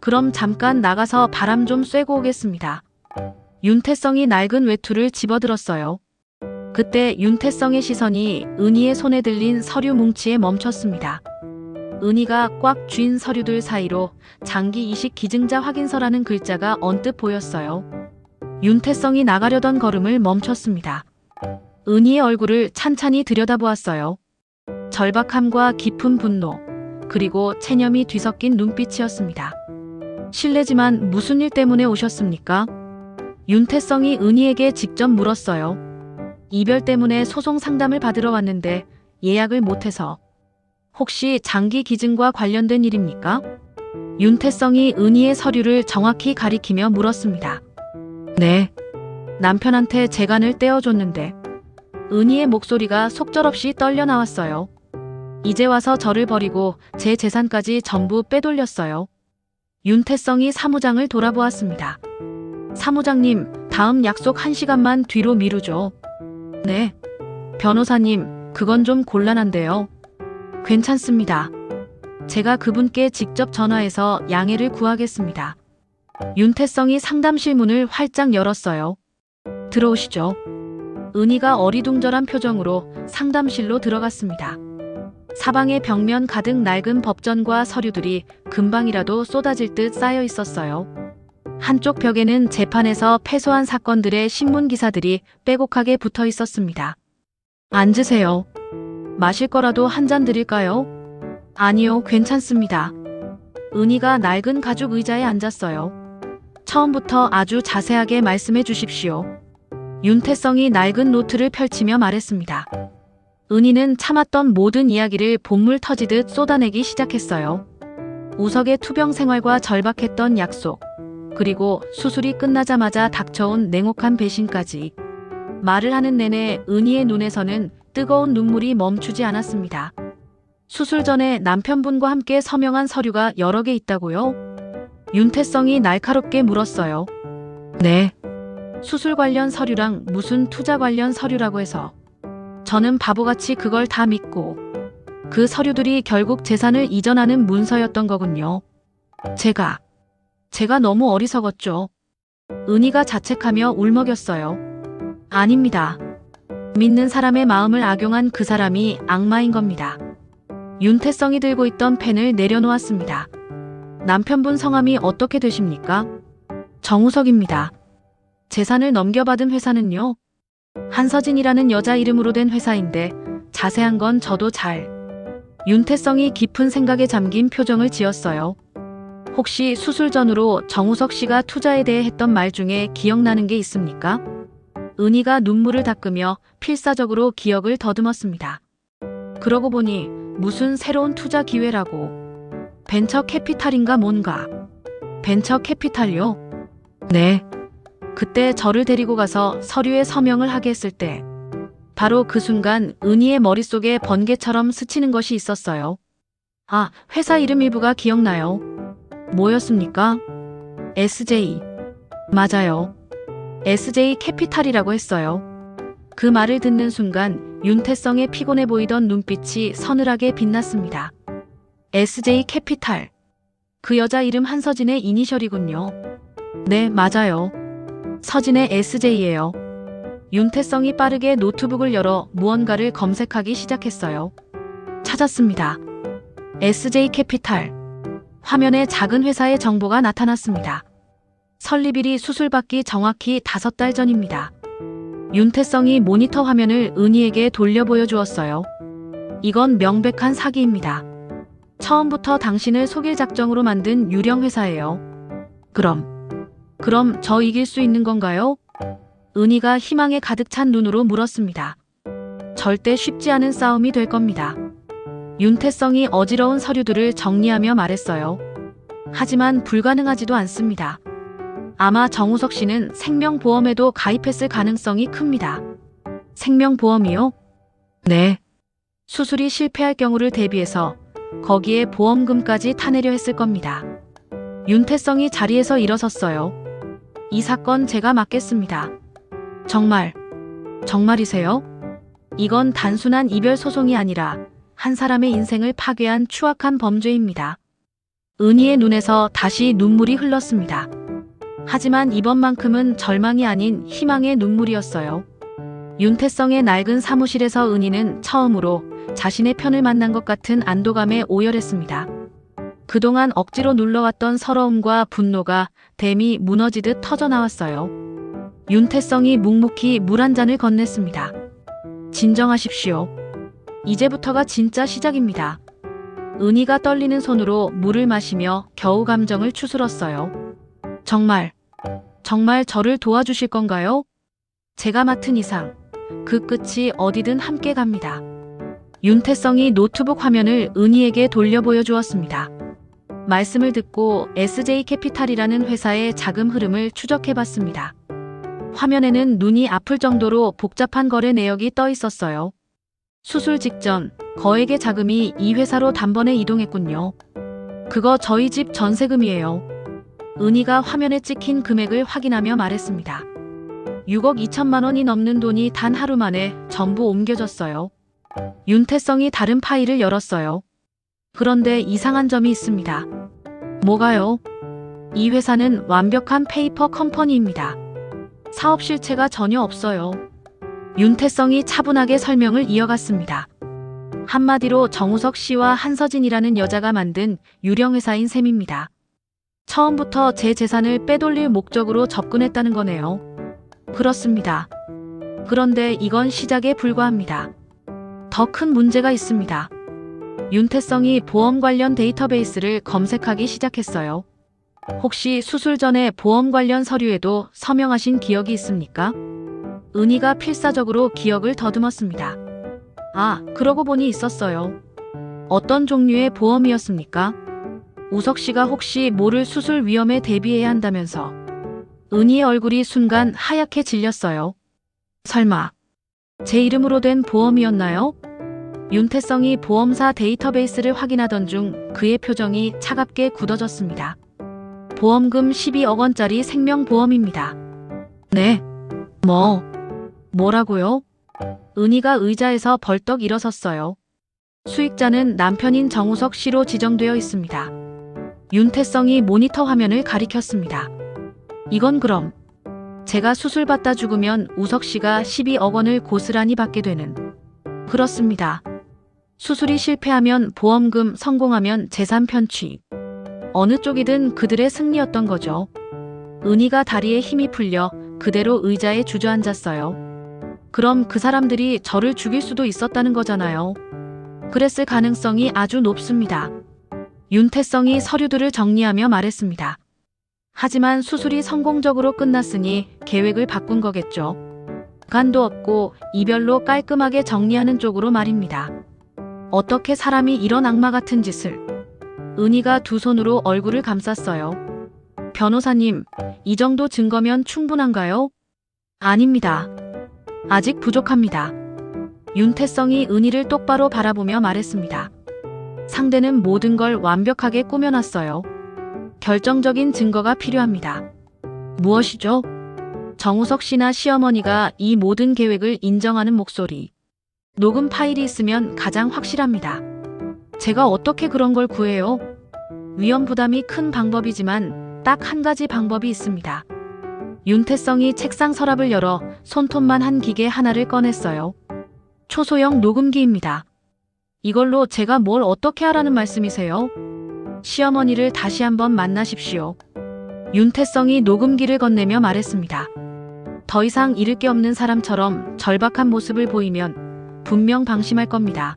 그럼 잠깐 나가서 바람 좀 쐬고 오겠습니다. 윤태성이 낡은 외투를 집어들었어요. 그때 윤태성의 시선이 은희의 손에 들린 서류 뭉치에 멈췄습니다. 은희가 꽉 쥔 서류들 사이로 장기 이식 기증자 확인서라는 글자가 언뜻 보였어요. 윤태성이 나가려던 걸음을 멈췄습니다. 은희의 얼굴을 찬찬히 들여다보았어요. 절박함과 깊은 분노, 그리고 체념이 뒤섞인 눈빛이었습니다. 실례지만 무슨 일 때문에 오셨습니까? 윤태성이 은희에게 직접 물었어요. 이별 때문에 소송 상담을 받으러 왔는데 예약을 못해서. 혹시 장기 기증과 관련된 일입니까? 윤태성이 은희의 서류를 정확히 가리키며 물었습니다. 네. 남편한테 재간을 떼어줬는데. 은희의 목소리가 속절없이 떨려 나왔어요. 이제 와서 저를 버리고 제 재산까지 전부 빼돌렸어요. 윤태성이 사무장을 돌아보았습니다. 사무장님, 다음 약속 1시간만 뒤로 미루죠. 네. 변호사님, 그건 좀 곤란한데요. 괜찮습니다. 제가 그분께 직접 전화해서 양해를 구하겠습니다. 윤태성이 상담실 문을 활짝 열었어요. 들어오시죠. 은희가 어리둥절한 표정으로 상담실로 들어갔습니다. 사방에 벽면 가득 낡은 법전과 서류들이 금방이라도 쏟아질 듯 쌓여 있었어요. 한쪽 벽에는 재판에서 패소한 사건들의 신문 기사들이 빼곡하게 붙어 있었습니다. 앉으세요. 마실 거라도 한 잔 드릴까요? 아니요, 괜찮습니다. 은희가 낡은 가죽 의자에 앉았어요. 처음부터 아주 자세하게 말씀해 주십시오. 윤태성이 낡은 노트를 펼치며 말했습니다. 은희는 참았던 모든 이야기를 본물 터지듯 쏟아내기 시작했어요. 우석의 투병 생활과 절박했던 약속, 그리고 수술이 끝나자마자 닥쳐온 냉혹한 배신까지. 말을 하는 내내 은희의 눈에서는 뜨거운 눈물이 멈추지 않았습니다. 수술 전에 남편분과 함께 서명한 서류가 여러 개 있다고요? 윤태성이 날카롭게 물었어요. 네. 수술 관련 서류랑 무슨 투자 관련 서류라고 해서. 저는 바보같이 그걸 다 믿고 그 서류들이 결국 재산을 이전하는 문서였던 거군요. 제가 너무 어리석었죠. 은희가 자책하며 울먹였어요. 아닙니다. 믿는 사람의 마음을 악용한 그 사람이 악마인 겁니다. 윤태성이 들고 있던 펜을 내려놓았습니다. 남편분 성함이 어떻게 되십니까? 정우석입니다. 재산을 넘겨받은 회사는요? 한서진이라는 여자 이름으로 된 회사인데 자세한 건 저도 잘. 윤태성이 깊은 생각에 잠긴 표정을 지었어요. 혹시 수술 전후로 정우석 씨가 투자에 대해 했던 말 중에 기억나는 게 있습니까? 은희가 눈물을 닦으며 필사적으로 기억을 더듬었습니다. 그러고 보니 무슨 새로운 투자 기회라고. 벤처 캐피탈인가 뭔가. 벤처 캐피탈요? 네. 그때 저를 데리고 가서 서류에 서명을 하게 했을 때 바로 그 순간 은희의 머릿속에 번개처럼 스치는 것이 있었어요. 아, 회사 이름 일부가 기억나요. 뭐였습니까? SJ. 맞아요. SJ 캐피탈이라고 했어요. 그 말을 듣는 순간 윤태성의 피곤해 보이던 눈빛이 서늘하게 빛났습니다. SJ 캐피탈. 그 여자 이름 한서진의 이니셜이군요. 네, 맞아요. 서진의 SJ예요. 윤태성이 빠르게 노트북을 열어 무언가를 검색하기 시작했어요. 찾았습니다. SJ 캐피탈. 화면에 작은 회사의 정보가 나타났습니다. 설립일이 수술받기 정확히 5달 전입니다. 윤태성이 모니터 화면을 은희에게 돌려 보여주었어요. 이건 명백한 사기입니다. 처음부터 당신을 속일 작정으로 만든 유령 회사예요. 그럼 저 이길 수 있는 건가요? 은희가 희망에 가득 찬 눈으로 물었습니다. 절대 쉽지 않은 싸움이 될 겁니다. 윤태성이 어지러운 서류들을 정리하며 말했어요. 하지만 불가능하지도 않습니다. 아마 정우석 씨는 생명보험에도 가입했을 가능성이 큽니다. 생명보험이요? 네. 수술이 실패할 경우를 대비해서 거기에 보험금까지 타내려 했을 겁니다. 윤태성이 자리에서 일어섰어요. 이 사건 제가 맡겠습니다. 정말이세요? 이건 단순한 이별 소송이 아니라 한 사람의 인생을 파괴한 추악한 범죄입니다. 은희의 눈에서 다시 눈물이 흘렀습니다. 하지만 이번만큼은 절망이 아닌 희망의 눈물이었어요. 윤태성의 낡은 사무실에서 은희는 처음으로 자신의 편을 만난 것 같은 안도감에 오열했습니다. 그동안 억지로 눌러왔던 서러움과 분노가 댐이 무너지듯 터져나왔어요. 윤태성이 묵묵히 물 한 잔을 건넸습니다. 진정하십시오. 이제부터가 진짜 시작입니다. 은희가 떨리는 손으로 물을 마시며 겨우 감정을 추스렀어요. 정말 저를 도와주실 건가요? 제가 맡은 이상 그 끝이 어디든 함께 갑니다. 윤태성이 노트북 화면을 은희에게 돌려 보여주었습니다. 말씀을 듣고 SJ 캐피탈이라는 회사의 자금 흐름을 추적해봤습니다. 화면에는 눈이 아플 정도로 복잡한 거래 내역이 떠 있었어요. 수술 직전 거액의 자금이 이 회사로 단번에 이동했군요. 그거 저희 집 전세금이에요. 은희가 화면에 찍힌 금액을 확인하며 말했습니다. 6억 2천만 원이 넘는 돈이 단 하루 만에 전부 옮겨졌어요. 윤태성이 다른 파일을 열었어요. 그런데 이상한 점이 있습니다. 뭐가요? 이 회사는 완벽한 페이퍼 컴퍼니입니다. 사업 실체가 전혀 없어요. 윤태성이 차분하게 설명을 이어갔습니다. 한마디로 정우석 씨와 한서진이라는 여자가 만든 유령회사인 셈입니다. 처음부터 제 재산을 빼돌릴 목적으로 접근했다는 거네요. 그렇습니다. 그런데 이건 시작에 불과합니다. 더 큰 문제가 있습니다. 윤태성이 보험 관련 데이터베이스를 검색하기 시작했어요. 혹시 수술 전에 보험 관련 서류에도 서명하신 기억이 있습니까? 은희가 필사적으로 기억을 더듬었습니다. 아, 그러고 보니 있었어요. 어떤 종류의 보험이었습니까? 우석 씨가 혹시 모를 수술 위험에 대비해야 한다면서. 은희의 얼굴이 순간 하얗게 질렸어요. 설마 제 이름으로 된 보험이었나요? 윤태성이 보험사 데이터베이스를 확인하던 중 그의 표정이 차갑게 굳어졌습니다. 보험금 12억 원짜리 생명보험입니다. 네. 뭐라고요? 은희가 의자에서 벌떡 일어섰어요. 수익자는 남편인 정우석 씨로 지정되어 있습니다. 윤태성이 모니터 화면을 가리켰습니다. 이건 그럼 제가 수술받다 죽으면 우석 씨가 12억 원을 고스란히 받게 되는. 그렇습니다. 수술이 실패하면 보험금, 성공하면 재산 편취. 어느 쪽이든 그들의 승리였던 거죠. 은희가 다리에 힘이 풀려 그대로 의자에 주저앉았어요. 그럼 그 사람들이 저를 죽일 수도 있었다는 거잖아요. 그랬을 가능성이 아주 높습니다. 윤태성이 서류들을 정리하며 말했습니다. 하지만 수술이 성공적으로 끝났으니 계획을 바꾼 거겠죠. 간도 없고 이별로 깔끔하게 정리하는 쪽으로 말입니다. 어떻게 사람이 이런 악마 같은 짓을. 은희가 두 손으로 얼굴을 감쌌어요. 변호사님, 이 정도 증거면 충분한가요? 아닙니다. 아직 부족합니다. 윤태성이 은희를 똑바로 바라보며 말했습니다. 상대는 모든 걸 완벽하게 꾸며놨어요. 결정적인 증거가 필요합니다. 무엇이죠? 정우석 씨나 시어머니가 이 모든 계획을 인정하는 목소리. 녹음 파일이 있으면 가장 확실합니다. 제가 어떻게 그런 걸 구해요? 위험 부담이 큰 방법이지만 딱 한 가지 방법이 있습니다. 윤태성이 책상 서랍을 열어 손톱만 한 기계 하나를 꺼냈어요. 초소형 녹음기입니다. 이걸로 제가 뭘 어떻게 하라는 말씀이세요? 시어머니를 다시 한번 만나십시오. 윤태성이 녹음기를 건네며 말했습니다. 더 이상 잃을 게 없는 사람처럼 절박한 모습을 보이면 분명 방심할 겁니다.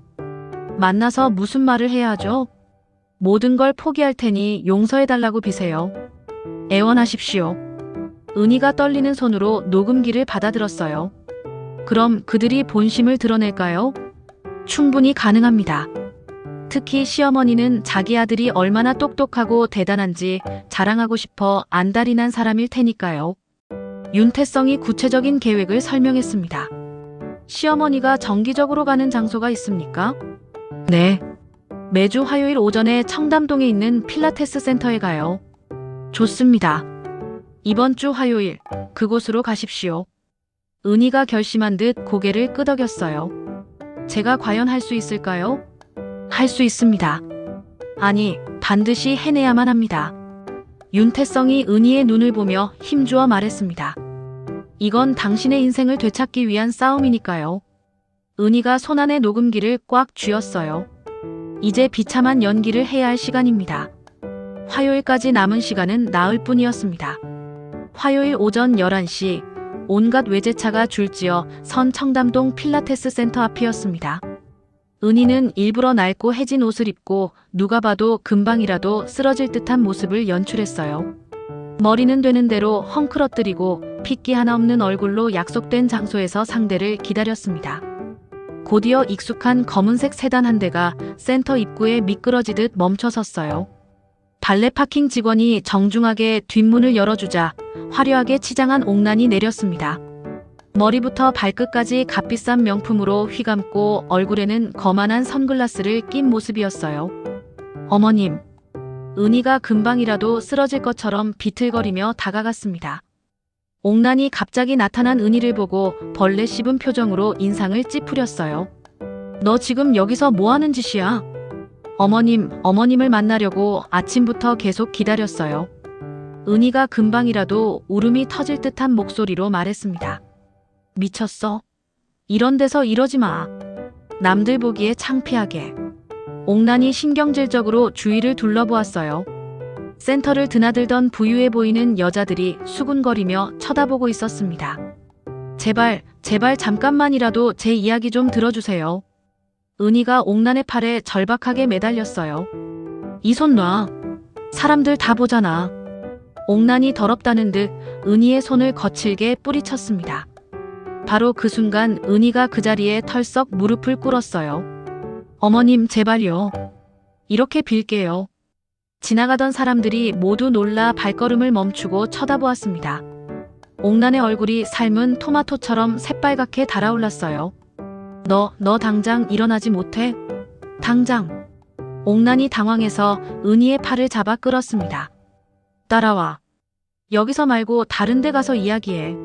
만나서 무슨 말을 해야 하죠? 모든 걸 포기할 테니 용서해달라고 비세요. 애원하십시오. 은희가 떨리는 손으로 녹음기를 받아들었어요. 그럼 그들이 본심을 드러낼까요? 충분히 가능합니다. 특히 시어머니는 자기 아들이 얼마나 똑똑하고 대단한지 자랑하고 싶어 안달이 난 사람일 테니까요. 윤태성이 구체적인 계획을 설명했습니다. 시어머니가 정기적으로 가는 장소가 있습니까? 네. 매주 화요일 오전에 청담동에 있는 필라테스 센터에 가요. 좋습니다. 이번 주 화요일 그곳으로 가십시오. 은희가 결심한 듯 고개를 끄덕였어요. 제가 과연 할 수 있을까요? 할 수 있습니다. 아니, 반드시 해내야만 합니다. 윤태성이 은희의 눈을 보며 힘주어 말했습니다. 이건 당신의 인생을 되찾기 위한 싸움이니까요. 은희가 손안의 녹음기를 꽉 쥐었어요. 이제 비참한 연기를 해야 할 시간입니다. 화요일까지 남은 시간은 나흘 뿐이었습니다. 화요일 오전 11시 온갖 외제차가 줄지어 선 청담동 필라테스 센터 앞이었습니다. 은희는 일부러 낡고 해진 옷을 입고 누가 봐도 금방이라도 쓰러질 듯한 모습을 연출했어요. 머리는 되는 대로 헝클어뜨리고 핏기 하나 없는 얼굴로 약속된 장소에서 상대를 기다렸습니다. 곧이어 익숙한 검은색 세단 한 대가 센터 입구에 미끄러지듯 멈춰섰어요. 발레 파킹 직원이 정중하게 뒷문을 열어주자 화려하게 치장한 옥난이 내렸습니다. 머리부터 발끝까지 값비싼 명품으로 휘감고 얼굴에는 거만한 선글라스를 낀 모습이었어요. 어머님. 은희가 금방이라도 쓰러질 것처럼 비틀거리며 다가갔습니다. 옥난이 갑자기 나타난 은희를 보고 벌레 씹은 표정으로 인상을 찌푸렸어요. 너 지금 여기서 뭐 하는 짓이야? 어머님을 만나려고 아침부터 계속 기다렸어요. 은희가 금방이라도 울음이 터질 듯한 목소리로 말했습니다. 미쳤어? 이런 데서 이러지 마. 남들 보기에 창피하게. 옥난이 신경질적으로 주위를 둘러보았어요. 센터를 드나들던 부유해 보이는 여자들이 수군거리며 쳐다보고 있었습니다. 제발 잠깐만이라도 제 이야기 좀 들어주세요. 은희가 옥난의 팔에 절박하게 매달렸어요. 이 손 놔. 사람들 다 보잖아. 옥난이 더럽다는 듯 은희의 손을 거칠게 뿌리쳤습니다. 바로 그 순간 은희가 그 자리에 털썩 무릎을 꿇었어요. 어머님 제발요. 이렇게 빌게요. 지나가던 사람들이 모두 놀라 발걸음을 멈추고 쳐다보았습니다. 옥난의 얼굴이 삶은 토마토처럼 새빨갛게 달아올랐어요. 너 당장 일어나지 못해? 당장. 옥난이 당황해서 은희의 팔을 잡아 끌었습니다. 따라와. 여기서 말고 다른 데 가서 이야기해.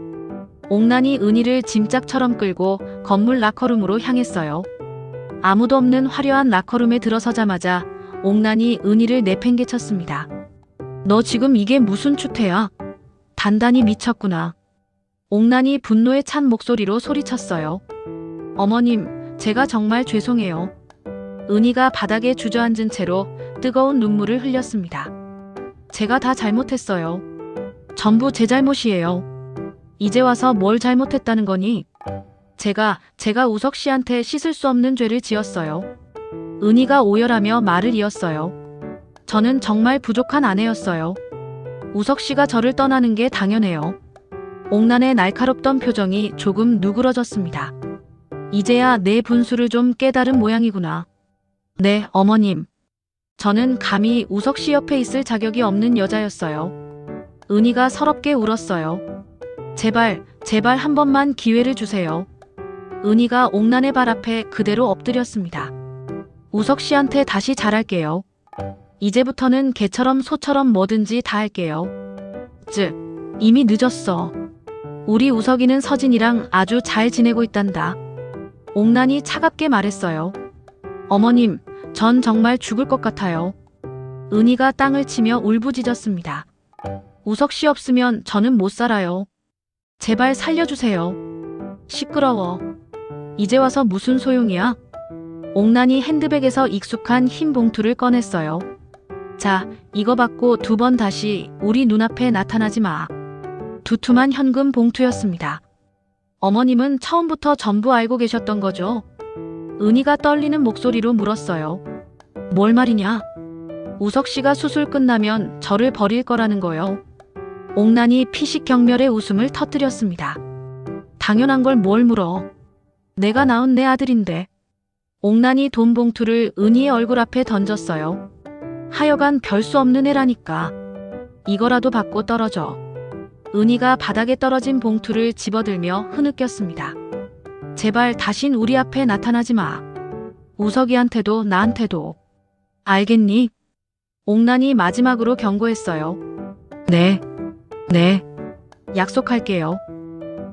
옥난이 은희를 짐짝처럼 끌고 건물 라커룸으로 향했어요. 아무도 없는 화려한 라커룸에 들어서자마자 옥난이 은희를 내팽개쳤습니다. 너 지금 이게 무슨 추태야? 단단히 미쳤구나. 옥난이 분노에 찬 목소리로 소리쳤어요. 어머님, 제가 정말 죄송해요. 은희가 바닥에 주저앉은 채로 뜨거운 눈물을 흘렸습니다. 제가 다 잘못했어요. 전부 제 잘못이에요. 이제 와서 뭘 잘못했다는 거니? 제가 우석 씨한테 씻을 수 없는 죄를 지었어요. 은희가 오열하며 말을 이었어요. 저는 정말 부족한 아내였어요. 우석 씨가 저를 떠나는 게 당연해요. 옥난의 날카롭던 표정이 조금 누그러졌습니다. 이제야 내 분수를 좀 깨달은 모양이구나. 네, 어머님. 저는 감히 우석 씨 옆에 있을 자격이 없는 여자였어요. 은희가 서럽게 울었어요. 제발 한 번만 기회를 주세요. 은희가 옥난의 발 앞에 그대로 엎드렸습니다. 우석 씨한테 다시 잘할게요. 이제부터는 개처럼 소처럼 뭐든지 다 할게요. 이미 늦었어. 우리 우석이는 서진이랑 아주 잘 지내고 있단다. 옥난이 차갑게 말했어요. 어머님, 전 정말 죽을 것 같아요. 은희가 땅을 치며 울부짖었습니다. 우석 씨 없으면 저는 못 살아요. 제발 살려주세요. 시끄러워. 이제 와서 무슨 소용이야? 옥난이 핸드백에서 익숙한 흰 봉투를 꺼냈어요. 자, 이거 받고 2번 다시 우리 눈앞에 나타나지 마. 두툼한 현금 봉투였습니다. 어머님은 처음부터 전부 알고 계셨던 거죠? 은희가 떨리는 목소리로 물었어요. 뭘 말이냐? 우석 씨가 수술 끝나면 저를 버릴 거라는 거요. 옥난이 피식경멸의 웃음을 터뜨렸습니다. 당연한 걸 뭘 물어. 내가 낳은 내 아들인데. 옥난이 돈 봉투를 은희의 얼굴 앞에 던졌어요. 하여간 별 수 없는 애라니까. 이거라도 받고 떨어져. 은희가 바닥에 떨어진 봉투를 집어들며 흐느꼈습니다. 제발 다신 우리 앞에 나타나지 마. 우석이한테도 나한테도. 알겠니? 옥난이 마지막으로 경고했어요. 네. 약속할게요.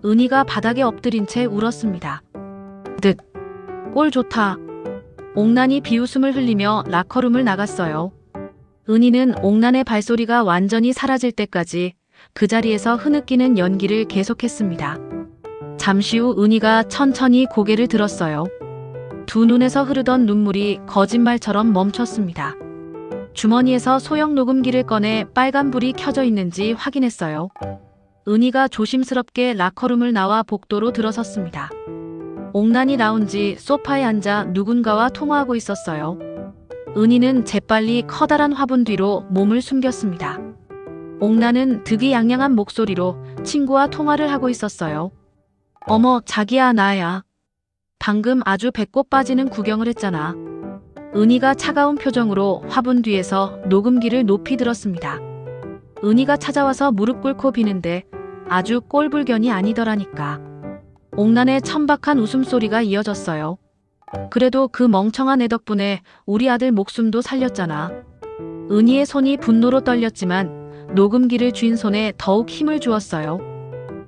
은희가 바닥에 엎드린 채 울었습니다. 꼴 좋다. 옥난이 비웃음을 흘리며 라커룸을 나갔어요. 은희는 옥난의 발소리가 완전히 사라질 때까지 그 자리에서 흐느끼는 연기를 계속했습니다. 잠시 후 은희가 천천히 고개를 들었어요. 두 눈에서 흐르던 눈물이 거짓말처럼 멈췄습니다. 주머니에서 소형 녹음기를 꺼내 빨간불이 켜져 있는지 확인했어요. 은희가 조심스럽게 라커룸을 나와 복도로 들어섰습니다. 옥난이 라운지 소파에 앉아 누군가와 통화하고 있었어요. 은희는 재빨리 커다란 화분 뒤로 몸을 숨겼습니다. 옥난은 득이양양한 목소리로 친구와 통화를 하고 있었어요. 어머, 자기야, 나야. 방금 아주 배꼽 빠지는 구경을 했잖아. 은희가 차가운 표정으로 화분 뒤에서 녹음기를 높이 들었습니다. 은희가 찾아와서 무릎 꿇고 비는데 아주 꼴불견이 아니더라니까. 옥난의 천박한 웃음소리가 이어졌어요. 그래도 그 멍청한 애 덕분에 우리 아들 목숨도 살렸잖아. 은희의 손이 분노로 떨렸지만 녹음기를 쥔 손에 더욱 힘을 주었어요.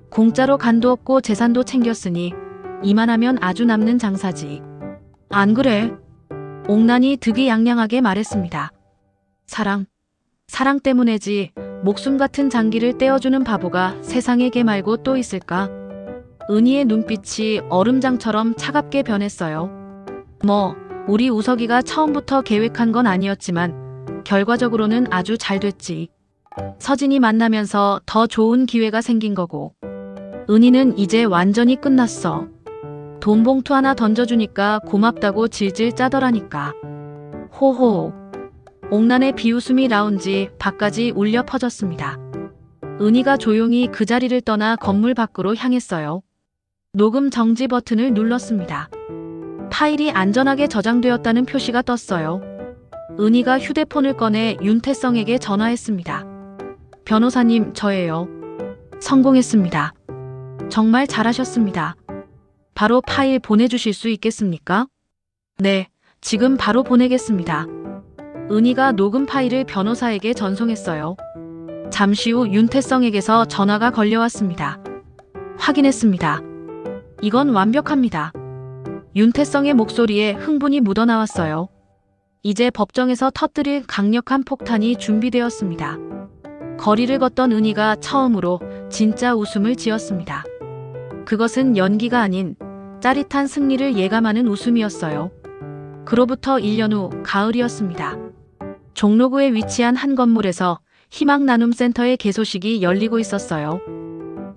공짜로 간도 없고 재산도 챙겼으니 이만하면 아주 남는 장사지. 안 그래? 옥난이 득이양양하게 말했습니다. 사랑 때문에지. 목숨 같은 장기를 떼어주는 바보가 세상에 걔 말고 또 있을까? 은희의 눈빛이 얼음장처럼 차갑게 변했어요. 우리 우석이가 처음부터 계획한 건 아니었지만 결과적으로는 아주 잘 됐지. 서진이 만나면서 더 좋은 기회가 생긴 거고. 은희는 이제 완전히 끝났어. 돈 봉투 하나 던져주니까 고맙다고 질질 짜더라니까. 호호. 옥란의 비웃음이 라운지 밖까지 울려 퍼졌습니다. 은희가 조용히 그 자리를 떠나 건물 밖으로 향했어요. 녹음 정지 버튼을 눌렀습니다. 파일이 안전하게 저장되었다는 표시가 떴어요. 은희가 휴대폰을 꺼내 윤태성에게 전화했습니다. 변호사님, 저예요. 성공했습니다. 정말 잘하셨습니다. 바로 파일 보내주실 수 있겠습니까? 네, 지금 바로 보내겠습니다. 은희가 녹음 파일을 변호사에게 전송했어요. 잠시 후 윤태성에게서 전화가 걸려왔습니다. 확인했습니다. 이건 완벽합니다. 윤태성의 목소리에 흥분이 묻어나왔어요. 이제 법정에서 터뜨릴 강력한 폭탄이 준비되었습니다. 거리를 걷던 은희가 처음으로 진짜 웃음을 지었습니다. 그것은 연기가 아닌 짜릿한 승리를 예감하는 웃음이었어요. 그로부터 1년 후 가을이었습니다. 종로구에 위치한 한 건물에서 희망나눔센터의 개소식이 열리고 있었어요.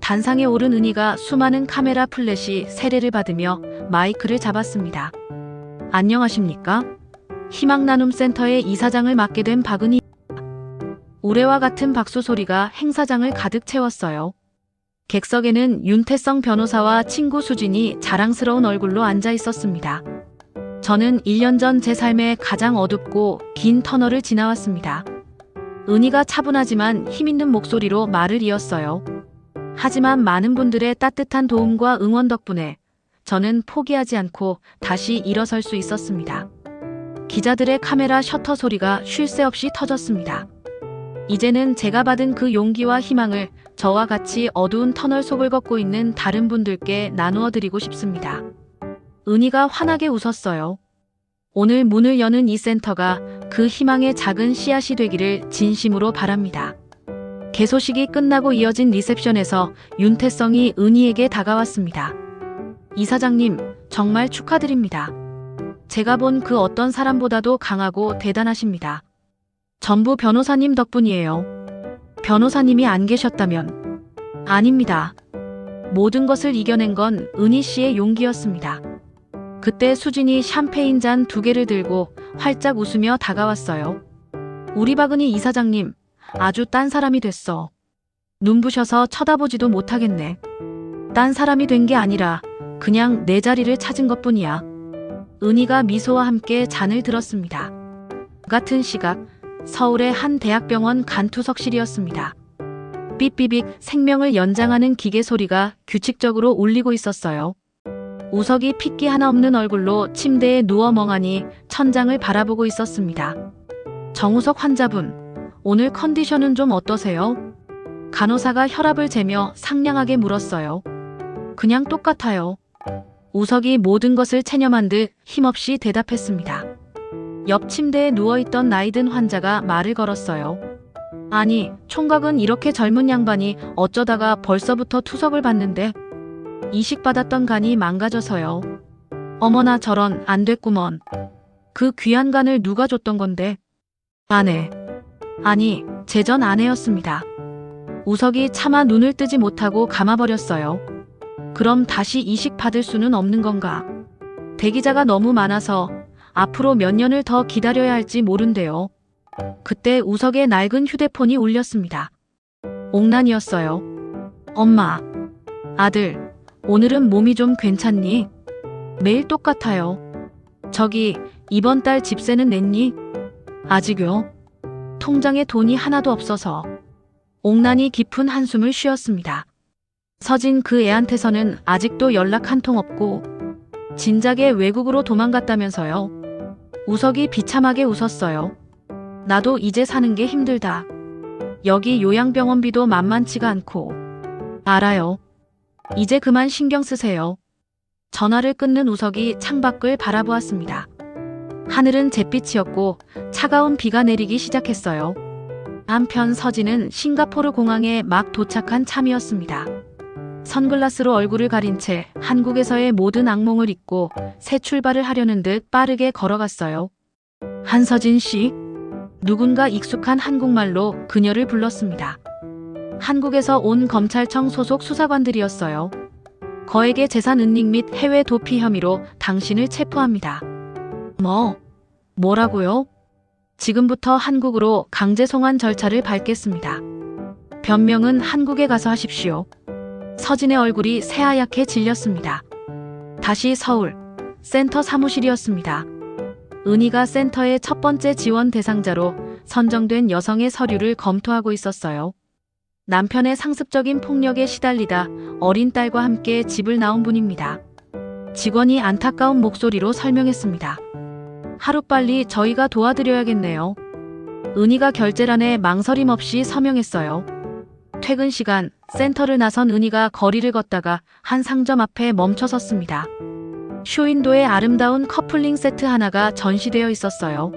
단상에 오른 은희가 수많은 카메라 플래시 세례를 받으며 마이크를 잡았습니다. 안녕하십니까? 희망나눔센터의 이사장을 맡게 된 박은희. 우레와 같은 박수 소리가 행사장을 가득 채웠어요. 객석에는 윤태성 변호사와 친구 수진이 자랑스러운 얼굴로 앉아 있었습니다. 저는 1년 전 제 삶의 가장 어둡고 긴 터널을 지나왔습니다. 은희가 차분하지만 힘있는 목소리로 말을 이었어요. 하지만 많은 분들의 따뜻한 도움과 응원 덕분에 저는 포기하지 않고 다시 일어설 수 있었습니다. 기자들의 카메라 셔터 소리가 쉴 새 없이 터졌습니다. 이제는 제가 받은 그 용기와 희망을 저와 같이 어두운 터널 속을 걷고 있는 다른 분들께 나누어 드리고 싶습니다. 은희가 환하게 웃었어요. 오늘 문을 여는 이 센터가 그 희망의 작은 씨앗이 되기를 진심으로 바랍니다. 개소식이 끝나고 이어진 리셉션에서 윤태성이 은희에게 다가왔습니다. 이사장님, 정말 축하드립니다. 제가 본 그 어떤 사람보다도 강하고 대단하십니다. 전부 변호사님 덕분이에요. 변호사님이 안 계셨다면. 아닙니다. 모든 것을 이겨낸 건 은희 씨의 용기였습니다. 그때 수진이 샴페인 잔 2개를 들고 활짝 웃으며 다가왔어요. 우리 박은희 이사장님, 아주 딴 사람이 됐어. 눈부셔서 쳐다보지도 못하겠네. 딴 사람이 된 게 아니라 그냥 내 자리를 찾은 것뿐이야. 은희가 미소와 함께 잔을 들었습니다. 같은 시각 서울의 한 대학병원 간투석실이었습니다. 삐삐빅 생명을 연장하는 기계 소리가 규칙적으로 울리고 있었어요. 우석이 핏기 하나 없는 얼굴로 침대에 누워 멍하니 천장을 바라보고 있었습니다. 정우석 환자분, 오늘 컨디션은 좀 어떠세요? 간호사가 혈압을 재며 상냥하게 물었어요. 그냥 똑같아요. 우석이 모든 것을 체념한 듯 힘없이 대답했습니다. 옆 침대에 누워있던 나이든 환자가 말을 걸었어요. 아니, 총각은 이렇게 젊은 양반이 어쩌다가 벌써부터 투석을 받는데 이식받았던 간이 망가져서요. 어머나 저런, 안 됐구먼. 그 귀한 간을 누가 줬던 건데? 아내. 아니, 제 전 아내였습니다. 우석이 차마 눈을 뜨지 못하고 감아버렸어요. 그럼 다시 이식 받을 수는 없는 건가? 대기자가 너무 많아서 앞으로 몇 년을 더 기다려야 할지 모른대요. 그때 우석의 낡은 휴대폰이 울렸습니다. 옥란이었어요. 엄마. 아들, 오늘은 몸이 좀 괜찮니? 매일 똑같아요. 저기, 이번 달 집세는 냈니? 아직요. 통장에 돈이 하나도 없어서. 옥란이 깊은 한숨을 쉬었습니다. 서진 그 애한테서는 아직도 연락 한 통 없고 진작에 외국으로 도망갔다면서요. 우석이 비참하게 웃었어요. 나도 이제 사는 게 힘들다. 여기 요양병원비도 만만치가 않고. 알아요. 이제 그만 신경 쓰세요. 전화를 끊는 우석이 창밖을 바라보았습니다. 하늘은 잿빛이었고 차가운 비가 내리기 시작했어요. 한편 서진은 싱가포르 공항에 막 도착한 참이었습니다. 선글라스로 얼굴을 가린 채 한국에서의 모든 악몽을 잊고 새 출발을 하려는 듯 빠르게 걸어갔어요. 한서진 씨? 누군가 익숙한 한국말로 그녀를 불렀습니다. 한국에서 온 검찰청 소속 수사관들이었어요. 거액의 재산 은닉 및 해외 도피 혐의로 당신을 체포합니다. 뭐라고요? 지금부터 한국으로 강제 송환 절차를 밟겠습니다. 변명은 한국에 가서 하십시오. 서진의 얼굴이 새하얗게 질렸습니다. 다시 서울 센터 사무실이었습니다. 은희가 센터의 첫 번째 지원 대상자로 선정된 여성의 서류를 검토하고 있었어요. 남편의 상습적인 폭력에 시달리다 어린 딸과 함께 집을 나온 분입니다. 직원이 안타까운 목소리로 설명했습니다. 하루빨리 저희가 도와드려야겠네요. 은희가 결제란에 망설임 없이 서명했어요. 퇴근 시간 센터를 나선 은희가 거리를 걷다가 한 상점 앞에 멈춰섰습니다. 쇼윈도에 아름다운 커플링 세트 하나가 전시되어 있었어요.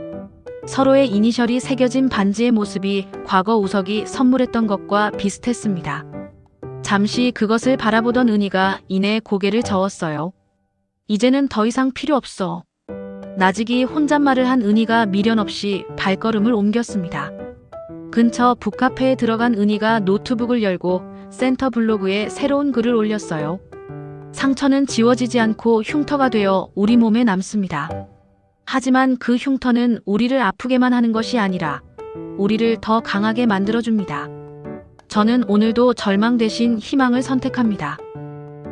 서로의 이니셜이 새겨진 반지의 모습이 과거 우석이 선물했던 것과 비슷했습니다. 잠시 그것을 바라보던 은희가 이내 고개를 저었어요. 이제는 더 이상 필요 없어. 나직이 혼잣말을 한 은희가 미련 없이 발걸음을 옮겼습니다. 근처 북카페에 들어간 은희가 노트북을 열고 센터 블로그에 새로운 글을 올렸어요. 상처는 지워지지 않고 흉터가 되어 우리 몸에 남습니다. 하지만 그 흉터는 우리를 아프게만 하는 것이 아니라 우리를 더 강하게 만들어줍니다. 저는 오늘도 절망 대신 희망을 선택합니다.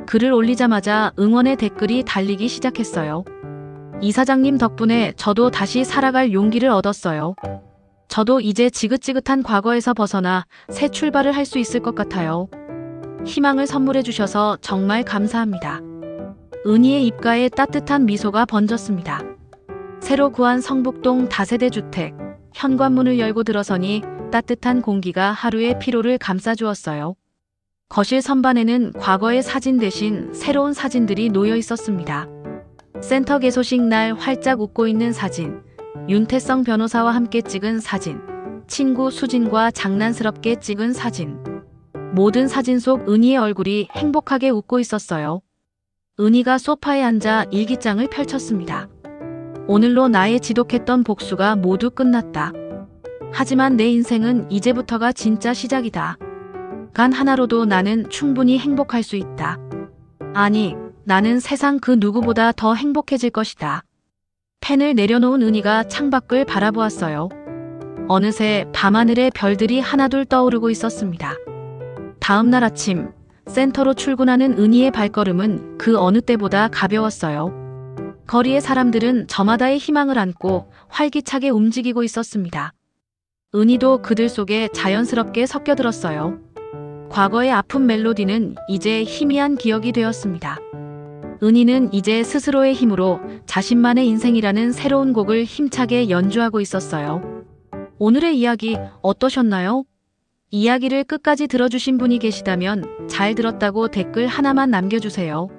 글을 올리자마자 응원의 댓글이 달리기 시작했어요. 이사장님 덕분에 저도 다시 살아갈 용기를 얻었어요. 저도 이제 지긋지긋한 과거에서 벗어나 새 출발을 할 수 있을 것 같아요. 희망을 선물해 주셔서 정말 감사합니다. 은희의 입가에 따뜻한 미소가 번졌습니다. 새로 구한 성북동 다세대 주택, 현관문을 열고 들어서니 따뜻한 공기가 하루의 피로를 감싸주었어요. 거실 선반에는 과거의 사진 대신 새로운 사진들이 놓여 있었습니다. 센터 개소식 날 활짝 웃고 있는 사진, 윤태성 변호사와 함께 찍은 사진, 친구 수진과 장난스럽게 찍은 사진. 모든 사진 속 은희의 얼굴이 행복하게 웃고 있었어요. 은희가 소파에 앉아 일기장을 펼쳤습니다. 오늘로 나의 지독했던 복수가 모두 끝났다. 하지만 내 인생은 이제부터가 진짜 시작이다. 간 하나로도 나는 충분히 행복할 수 있다. 아니, 나는 세상 그 누구보다 더 행복해질 것이다. 펜을 내려놓은 은희가 창밖을 바라보았어요. 어느새 밤하늘에 별들이 하나둘 떠오르고 있었습니다. 다음 날 아침, 센터로 출근하는 은희의 발걸음은 그 어느 때보다 가벼웠어요. 거리의 사람들은 저마다의 희망을 안고 활기차게 움직이고 있었습니다. 은희도 그들 속에 자연스럽게 섞여들었어요. 과거의 아픈 멜로디는 이제 희미한 기억이 되었습니다. 은희는 이제 스스로의 힘으로 자신만의 인생이라는 새로운 곡을 힘차게 연주하고 있었어요. 오늘의 이야기 어떠셨나요? 이야기를 끝까지 들어주신 분이 계시다면 잘 들었다고 댓글 하나만 남겨주세요.